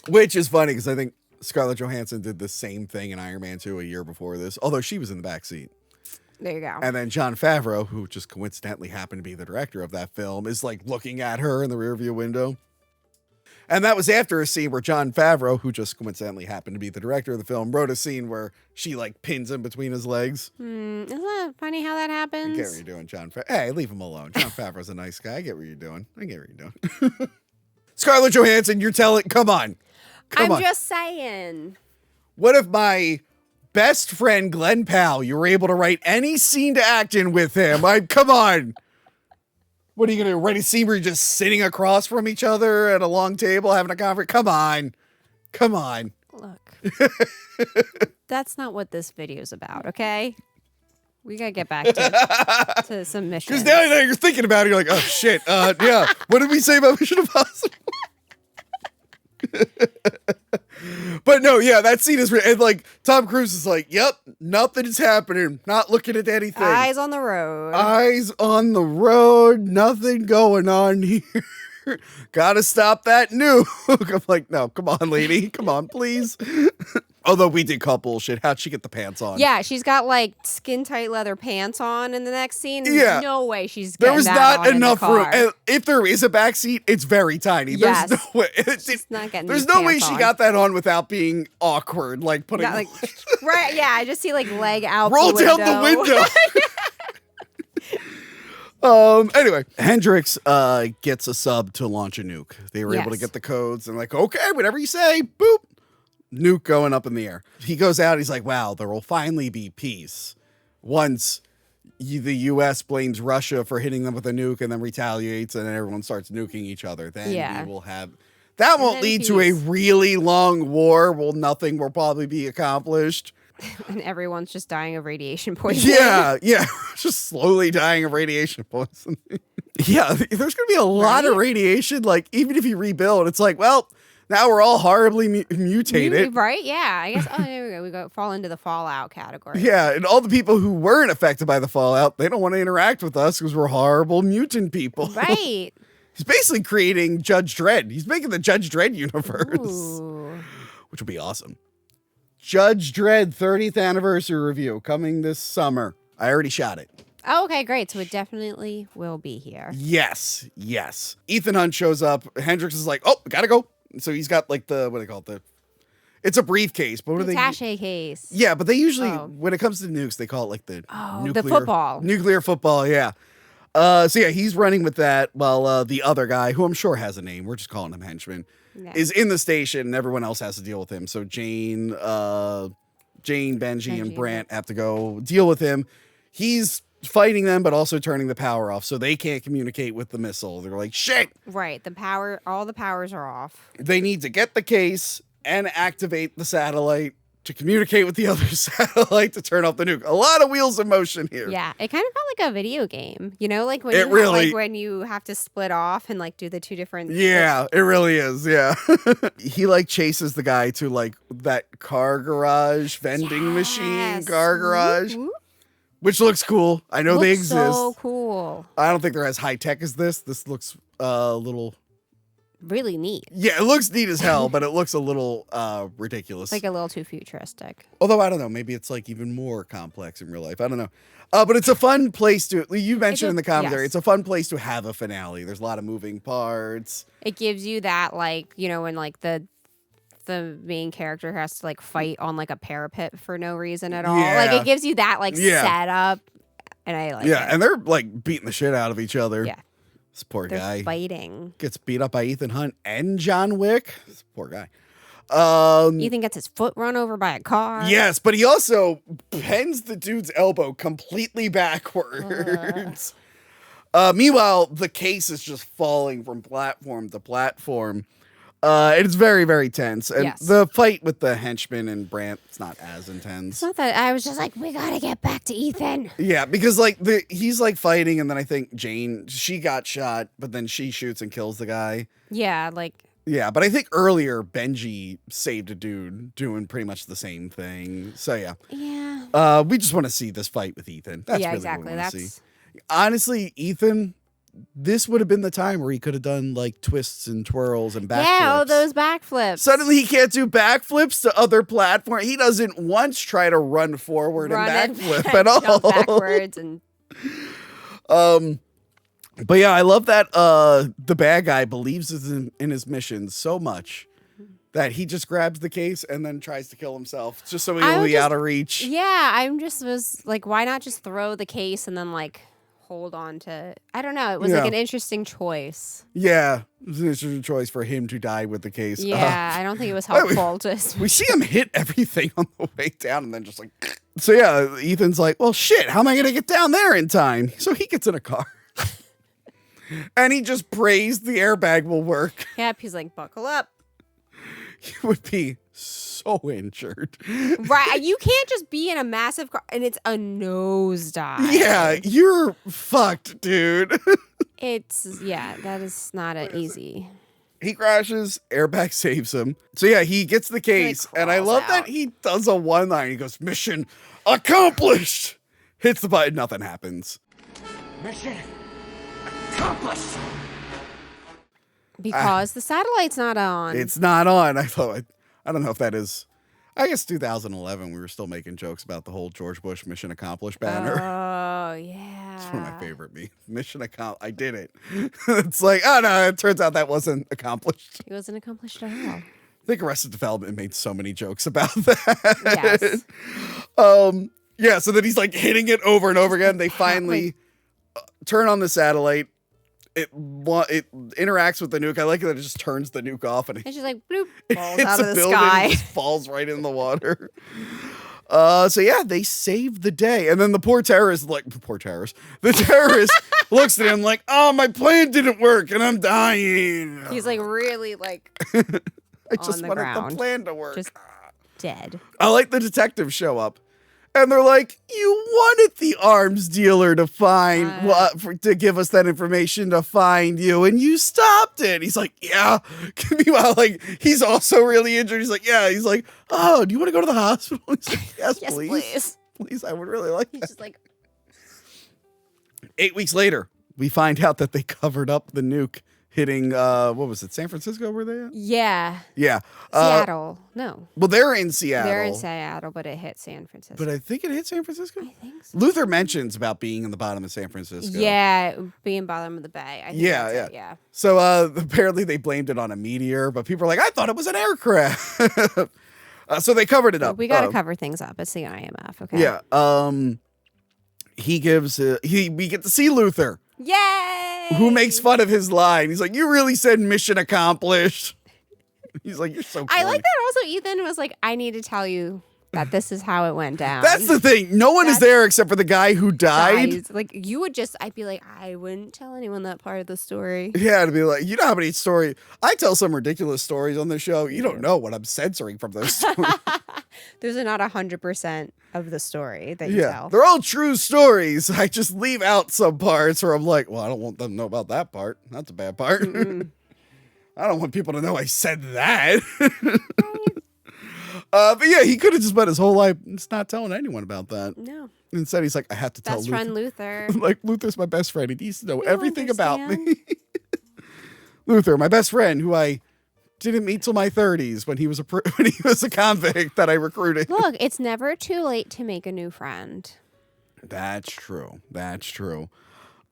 A: Which is funny because I think Scarlett Johansson did the same thing in Iron Man 2 a year before this, although she was in the back seat.
B: There you go.
A: And then Jon Favreau, who just coincidentally happened to be the director of that film, is like looking at her in the rearview window. And that was after a scene where Jon Favreau, who just coincidentally happened to be the director of the film, wrote a scene where she like pins him between his legs.
B: Isn't that funny how that happens?
A: I get what you're doing, Jon Favreau. Hey, leave him alone. Jon Favreau's a nice guy. I get what you're doing. Scarlett Johansson, you're telling, come on.
B: I'm just saying.
A: What if my best friend Glenn Powell, you were able to write any scene to act in with him? Come on. What are you going to write a scene where you're just sitting across from each other at a long table having a conversation? Come on.
B: Look, that's not what this video is about, okay? We got to get back to some missions.
A: Because now you're thinking about it, you're like, oh, shit. Yeah. What did we say about Mission Impossible? But no, yeah, that scene is and like Tom Cruise is like, yep, nothing's happening, not looking at anything.
B: Eyes on the road.
A: Eyes on the road, nothing going on here. Gotta stop that nuke. I'm like, no, come on, lady, come on, please. Although we did call bullshit. How'd she get the pants on?
B: Yeah, she's got like skin tight leather pants on in the next scene.
A: Yeah.
B: No way she's
A: there
B: getting
A: was
B: that
A: not
B: on
A: enough
B: in the
A: room.
B: car.
A: And if there is a back seat, it's very tiny.
B: Yes.
A: There's no way.
B: She's not getting
A: There's
B: these
A: no way
B: pants
A: she
B: on.
A: got that on without being awkward, like putting
B: Not like right, yeah, I just see like leg out
A: roll
B: the
A: down the window. Anyway, Hendricks gets a sub to launch a nuke. They were able to get the codes and like, okay, whatever you say, boop. Nuke going up in the air. He goes out. He's like, wow, there will finally be peace once the U.S. blames Russia for hitting them with a nuke and then retaliates and then everyone starts nuking each other. Then we will have... That won't lead to a really long war. Well, nothing will probably be accomplished.
B: And everyone's just dying of radiation poisoning.
A: Yeah. Just slowly dying of radiation poisoning. Yeah, there's going to be a lot of radiation. Like, even if you rebuild, it's like, well... Now we're all horribly mutated.
B: Right? Yeah. I guess, there we go. We fall into the Fallout category.
A: Yeah, and all the people who weren't affected by the fallout, they don't want to interact with us because we're horrible mutant people.
B: Right.
A: He's basically creating Judge Dredd. He's making the Judge Dredd universe.
B: Ooh.
A: Which would be awesome. Judge Dredd 30th anniversary review coming this summer. I already shot it.
B: Oh, okay, great. So it definitely will be here.
A: Yes. Ethan Hunt shows up. Hendricks is like, oh, gotta go. So he's got like what do they call it? It's a briefcase, but what are they?
B: Attaché case.
A: Yeah, but they usually, when it comes to nukes, they call it like the nuclear football. Yeah. So yeah, he's running with that while the other guy, who I'm sure has a name, we're just calling him henchman, is in the station and everyone else has to deal with him. So Jane, Benji, and Brandt have to go deal with him. He's fighting them, but also turning the power off so they can't communicate with the missile. They're like, shit.
B: Right. All the powers are off.
A: They need to get the case and activate the satellite to communicate with the other satellite to turn off the nuke. A lot of wheels in motion here.
B: Yeah. It kind of felt like a video game, like when when you have to split off and like do the two different.
A: Yeah, it really is. Yeah. He like chases the guy to like that car garage, vending machine car garage.
B: Whoop, whoop.
A: which looks cool. I know they exist.
B: So cool.
A: I don't think they're as high tech as this. This looks a little
B: really neat.
A: Yeah, it looks neat as hell, but it looks a little ridiculous.
B: Like a little too futuristic.
A: Although I don't know, maybe it's like even more complex in real life. I don't know. But it's a fun place to. You mentioned in the commentary, it's a fun place to have a finale. There's a lot of moving parts.
B: It gives you that, like, you know, when like the main character has to like fight on like a parapet for no reason at all.
A: Yeah.
B: Like it gives you that like setup, and I like it.
A: And they're like beating the shit out of each other.
B: Yeah,
A: this poor guy
B: fighting
A: gets beat up by Ethan Hunt and John Wick. This poor guy.
B: Ethan gets his foot run over by a car.
A: Yes, but he also bends the dude's elbow completely backwards. Meanwhile, the case is just falling from platform to platform. It's very, very tense. And the fight with the henchman and Brandt, it's not as intense.
B: It's not that. I was just like, we gotta get back to Ethan.
A: Yeah, because like he's like fighting, and then I think Jane, she got shot, but then she shoots and kills the guy.
B: Yeah, like.
A: Yeah, but I think earlier Benji saved a dude doing pretty much the same thing. So yeah.
B: Yeah.
A: We just want to see this fight with Ethan. That's really
B: exactly.
A: What we want to see. Honestly, Ethan, this would have been the time where he could have done like twists and twirls and backflips.
B: Yeah, all those backflips.
A: Suddenly he can't do backflips to other platforms. He doesn't once try to run forward and backflip at all.
B: Jump backwards and.
A: But yeah, I love that the bad guy believes in his mission so much that he just grabs the case and then tries to kill himself just so he'll be out of reach.
B: Yeah, was like, why not just throw the case and then like hold on to? I don't know. It was like an interesting choice.
A: Yeah, it was an interesting choice for him to die with the case.
B: Yeah, I don't think it was helpful.
A: We see him hit everything on the way down and then just like. So yeah, Ethan's like, well, shit, how am I going to get down there in time? So he gets in a car. And he just prays the airbag will work.
B: Yep, he's like, buckle up.
A: He would be so injured.
B: Right, you can't just be in a massive car, and it's a nosedive.
A: Yeah, you're fucked, dude.
B: That is not easy.
A: He crashes, airbag saves him. So yeah, he gets the case, and I love that he does a one-line. He goes, mission accomplished. Hits the button, nothing happens.
C: Mission accomplished.
B: Because the satellite's not on.
A: It's not on. I don't know if that is. I guess 2011, we were still making jokes about the whole George Bush mission accomplished banner.
B: Oh, yeah.
A: It's one of my favorite memes. Mission accomplished. I did it. It's like, oh no, it turns out that wasn't accomplished.
B: It wasn't accomplished at all.
A: I think Arrested Development made so many jokes about that. Yes. Yeah, so then he's like hitting it over and over again. They finally turn on the satellite. It interacts with the nuke. I like that it just turns the nuke off and
B: it's just like bloop, falls
A: hits
B: out of
A: a
B: the
A: building
B: sky.
A: and just falls right in the water. So yeah, they saved the day. And then the terrorist looks at him like, oh, my plan didn't work and I'm dying.
B: He's like really like
A: I just wanted the plan to work.
B: Just dead.
A: I like the detectives show up. And they're like, you wanted the arms dealer to find, to give us that information to find you, and you stopped it. He's like, yeah. Meanwhile, like, he's also really injured. He's like, yeah. He's like, oh, do you want to go to the hospital? He's like, yes, please. Please, I would really like that.
B: He's just like.
A: 8 weeks later, we find out that they covered up the nuke hitting, what was it, San Francisco were they at?
B: Yeah.
A: Yeah.
B: Seattle. No.
A: Well, they're in Seattle.
B: They're in Seattle, but it hit San Francisco.
A: But I think it hit San Francisco?
B: I think so.
A: Luther mentions about being in the bottom of San Francisco.
B: Yeah, being bottom of the bay. I think yeah.
A: So apparently they blamed it on a meteor, but people are like, I thought it was an aircraft. So they covered it up.
B: We got to cover things up. It's the IMF, okay?
A: Yeah. He gives, we get to see Luther.
B: Yay!
A: Who makes fun of his line. He's like, you really said mission accomplished. He's like, you're so cool.
B: I like that also Ethan was like, I need to tell you that this is how it went down.
A: That's the thing. No one is there except for the guy who died.
B: Like, you would just, I'd be like, I wouldn't tell anyone that part of the story.
A: Yeah, to be like, you know how many stories, I tell some ridiculous stories on the show. You don't know what I'm censoring from those stories.
B: There's not 100% of the story that you tell.
A: They're all true stories. I just leave out some parts where I'm like, well, I don't want them to know about that part. That's a bad part. I don't want people to know I said that. But yeah, he could have just spent his whole life just not telling anyone about that.
B: No.
A: Instead, he's like, I have to tell
B: Best
A: Luther.
B: friend Luther.
A: Like, Luther's my best friend. He needs to know
B: You
A: everything about
B: understand?
A: me. Luther, my best friend, who I didn't meet till my 30s when he was a convict that I recruited.
B: Look, it's never too late to make a new friend.
A: That's true.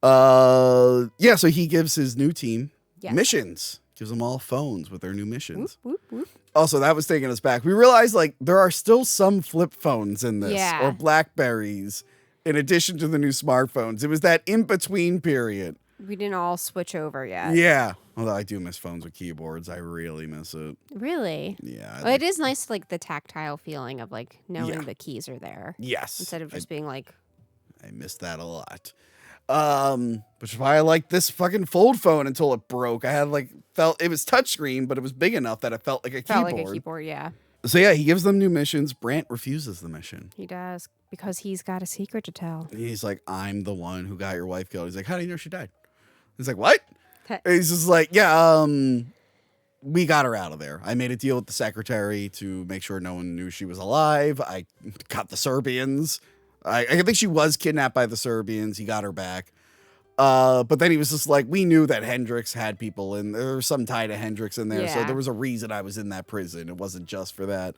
A: Yeah, so he gives his new team missions. Gives them all phones with their new missions.
B: Whoop, whoop, whoop.
A: Also, that was taking us back. We realized, like, there are still some flip phones in this, or Blackberries, in addition to the new smartphones. It was that in-between period.
B: We didn't all switch over yet.
A: Yeah. Although I do miss phones with keyboards. I really miss it.
B: Really?
A: Yeah.
B: Well, it is nice, like, the tactile feeling of, like, knowing the keys are there.
A: Yes.
B: Instead of just being like...
A: I miss that a lot. Which is why I like this fucking fold phone until it broke. I had felt it was touchscreen, but it was big enough that it felt like a keyboard.
B: Felt like a keyboard, yeah.
A: So yeah, he gives them new missions. Brant refuses the mission.
B: He does, because he's got a secret to tell.
A: He's like, I'm the one who got your wife killed. He's like, how do you know she died? He's like, what? He's just like, yeah, we got her out of there. I made a deal with the secretary to make sure no one knew she was alive. I got the Serbians. I think she was kidnapped by the Serbians. He got her back. But then he was just like, we knew that Hendrix had people in there. Was some tie to Hendrix in there. So there was a reason I was in that prison. It wasn't just for that.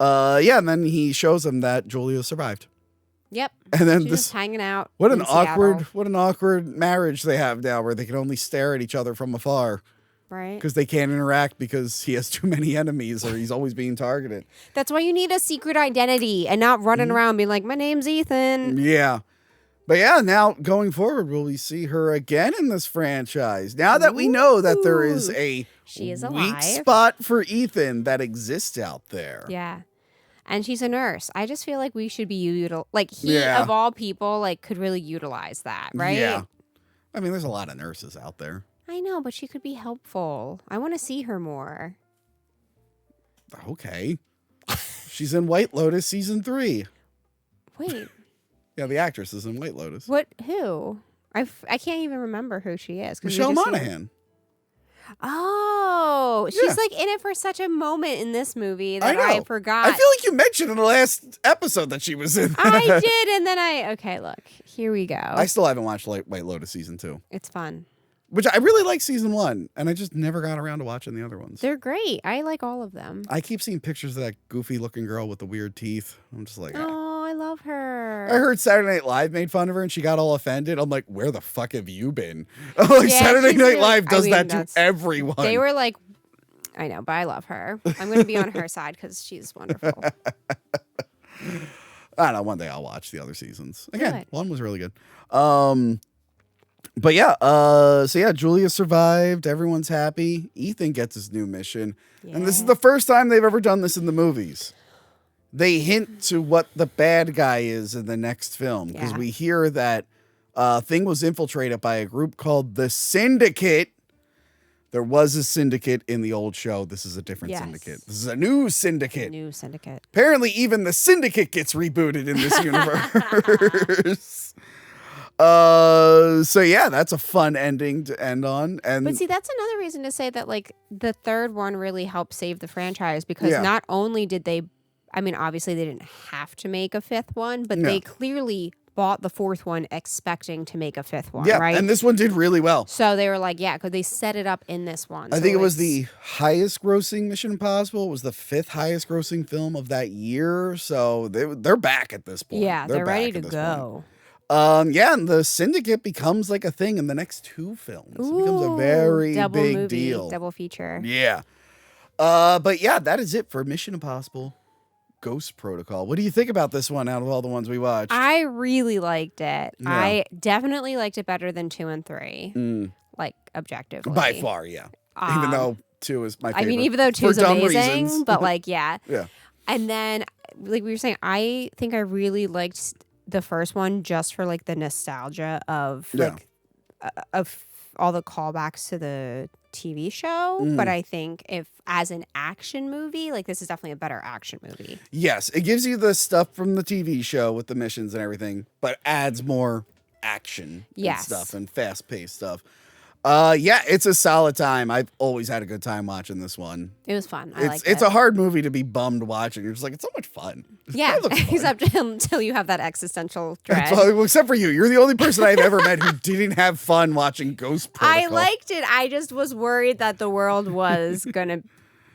A: And then he shows him that Julia survived.
B: Yep.
A: And then
B: She's just hanging out.
A: What
B: in
A: an
B: Seattle.
A: awkward marriage they have now where they can only stare at each other from afar.
B: Right.
A: Because they can't interact because he has too many enemies or he's always being targeted.
B: That's why you need a secret identity and not running around being like, my name's Ethan.
A: Yeah. But yeah, now going forward, will we see her again in this franchise? Now that we know that there is a
B: she is
A: weak
B: alive.
A: spot for Ethan that exists out there.
B: Yeah. And she's a nurse. I just feel like we should be he of all people could really utilize that, right?
A: Yeah. I mean, there's a lot of nurses out there.
B: I know, but she could be helpful. I want to see her more.
A: Okay. She's in White Lotus season 3.
B: Wait.
A: Yeah, the actress is in White Lotus.
B: What? Who? I can't even remember who she is.
A: Michelle Monaghan.
B: Oh, she's in it for such a moment in this movie that I forgot.
A: I feel like you mentioned in the last episode that she was in.
B: I did, and then okay, look, here we go.
A: I still haven't watched White Lotus season 2.
B: It's fun.
A: Which I really like season 1, and I just never got around to watching the other ones.
B: They're great. I like all of them.
A: I keep seeing pictures of that goofy looking girl with the weird teeth. I'm just like,
B: oh, I love her.
A: I heard Saturday Night Live made fun of her and she got all offended. I'm like, where the fuck have you been? Saturday Night Live does that to everyone.
B: They were like, I know, but I love her. I'm going to be on her side because she's wonderful.
A: I don't know. One day I'll watch the other seasons. Again, one was really good. But Julia survived. Everyone's happy. Ethan gets his new mission. Yeah. And this is the first time they've ever done this in the movies. They hint to what the bad guy is in the next film. Because we hear that Thing was infiltrated by a group called the Syndicate. There was a syndicate in the old show. This is a different syndicate. This is a new syndicate.
B: New syndicate.
A: Apparently, even the syndicate gets rebooted in this universe. That's a fun ending to end on.
B: But see, that's another reason to say that the third one really helped save the franchise because not only did they, obviously they didn't have to make a fifth one, but they clearly bought the fourth one expecting to make a fifth one, right?
A: And this one did really well.
B: So they were like, because they set it up in this one.
A: I think it was the highest grossing Mission Impossible. It was the 5th highest grossing film of that year. So they're back at this point.
B: Yeah, they're ready to go.
A: And the Syndicate becomes like a thing in the next 2 films. It becomes a very big deal.
B: Double feature.
A: Yeah. That is it for Mission Impossible Ghost Protocol. What do you think about this one out of all the ones we watched?
B: I really liked it. Yeah. I definitely liked it better than 2 and 3. Objectively.
A: By far, yeah. Even though 2 is my favorite.
B: Even though 2 is amazing,
A: reasons.
B: but yeah.
A: Yeah.
B: And then, we were saying, I think I really liked the first one just for the nostalgia of of all the callbacks to the TV show. But I think if as an action movie, this is definitely a better action movie.
A: Yes, it gives you the stuff from the TV show with the missions and everything, but adds more action and stuff and fast-paced stuff. Yeah, it's a solid time. I've always had a good time watching this one.
B: It was fun. I liked it.
A: It's a hard movie to be bummed watching. You're just like, it's so much fun.
B: Yeah, except until you have that existential dread.
A: Well, except for you. You're the only person I've ever met who didn't have fun watching Ghost Protocol.
B: I liked it. I just was worried that the world was going to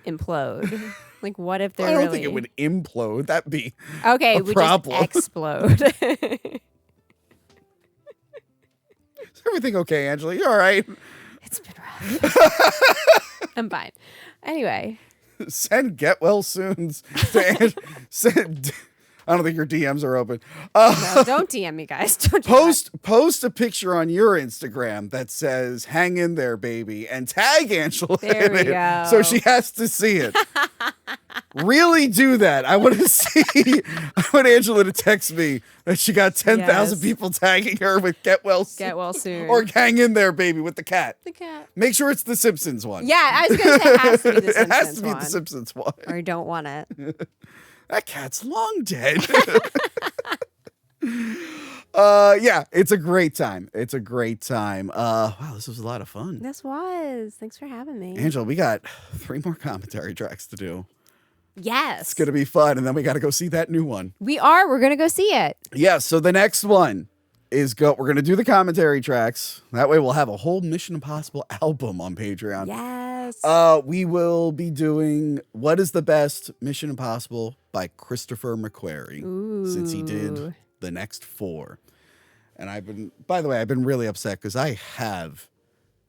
B: implode. Like, what if they're
A: I don't think it would implode. That'd be
B: okay,
A: a
B: it would
A: problem.
B: just explode.
A: Is everything okay, Angela? You all right?
B: It's been rough. I'm fine. Anyway.
A: Send get well soons to send. I don't think your DMs are open.
B: No, don't DM me, guys. Don't
A: post a picture on your Instagram that says "Hang in there, baby," and tag Angela
B: there
A: in
B: we go.
A: so she has to see it. Really do that. I want to see. I want Angela to text me that she got 10,000 people tagging her with "Get well soon."
B: Get well soon.
A: Or "Hang in there, baby" with the cat.
B: The cat.
A: Make sure it's the Simpsons one.
B: Yeah, I was gonna say it has to be the Simpsons one.
A: It has to be the Simpsons one.
B: Or you don't want it.
A: That cat's long dead. Yeah, it's a great time. It's a great time. Wow, this was a lot of fun.
B: This was. Thanks for having me.
A: Angela, we got 3 more commentary tracks to do.
B: Yes.
A: It's going to be fun, and then we got to go see that new one.
B: We are. We're going to go see it.
A: Yeah, so the next one is we're going to do the commentary tracks. That way we'll have a whole Mission Impossible album on Patreon.
B: Yes.
A: We will be doing What is the Best Mission Impossible by Christopher McQuarrie.
B: Ooh.
A: Since he did the next 4. And by the way, I've been really upset because I have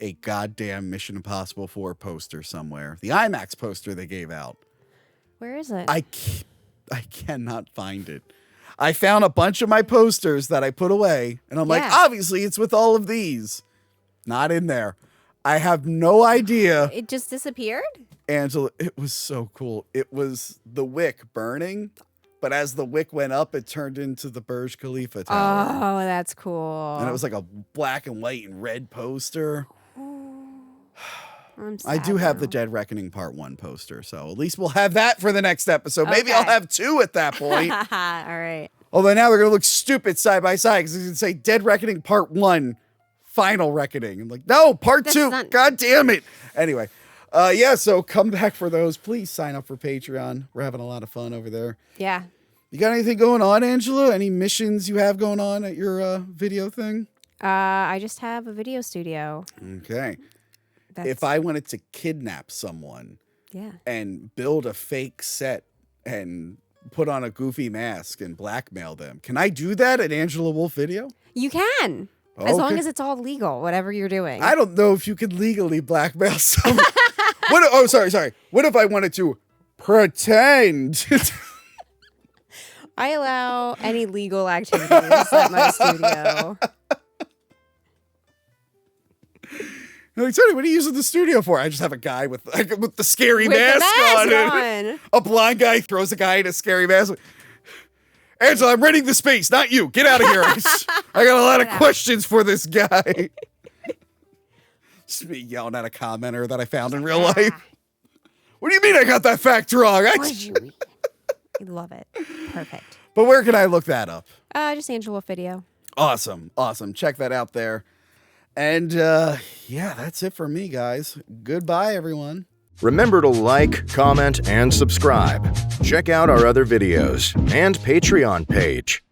A: a goddamn Mission Impossible 4 poster somewhere. The IMAX poster they gave out.
B: Where is it?
A: I cannot find it. I found a bunch of my posters that I put away, and I'm like, obviously it's with all of these. Not in there. I have no idea.
B: It just disappeared?
A: Angela, it was so cool. It was the wick burning, but as the wick went up, it turned into the Burj Khalifa tower.
B: Oh, that's cool.
A: And it was like a black and white and red poster.
B: I'm sad
A: I do have
B: now.
A: the Dead Reckoning Part 1 poster, so at least we'll have that for the next episode. Maybe I'll have 2 at that point.
B: All right.
A: Although now they're going to look stupid side by side because it's going to say Dead Reckoning Part 1, Final Reckoning. I'm like, no, Part 2. God damn it. Anyway, yeah, so come back for those. Please sign up for Patreon. We're having a lot of fun over there.
B: Yeah.
A: You got anything going on, Angela? Any missions you have going on at your video thing?
B: I just have a video studio.
A: Okay. If I wanted to kidnap someone and build a fake set and put on a goofy mask and blackmail them, can I do that at Angela Wolf Video?
B: You can. As long as it's all legal, whatever you're doing.
A: I don't know if you could legally blackmail someone. Sorry. What if I wanted to pretend?
B: I allow any legal activities at my studio.
A: Like, Tony, what are you using the studio for? I just have a guy with the scary mask on. A blind guy throws a guy in a scary mask. Angela, I'm renting the space, not you. Get out of here. I got a lot of questions for this guy. Just me yelling at a commenter that I found in real life. What do you mean I got that fact wrong?
B: What do you mean? I love it. Perfect.
A: But where can I look that up?
B: Just Angela Video.
A: Awesome. Check that out there. And yeah, that's it for me, guys. Goodbye, everyone.
D: Remember to like, comment, and subscribe. Check out our other videos and Patreon page.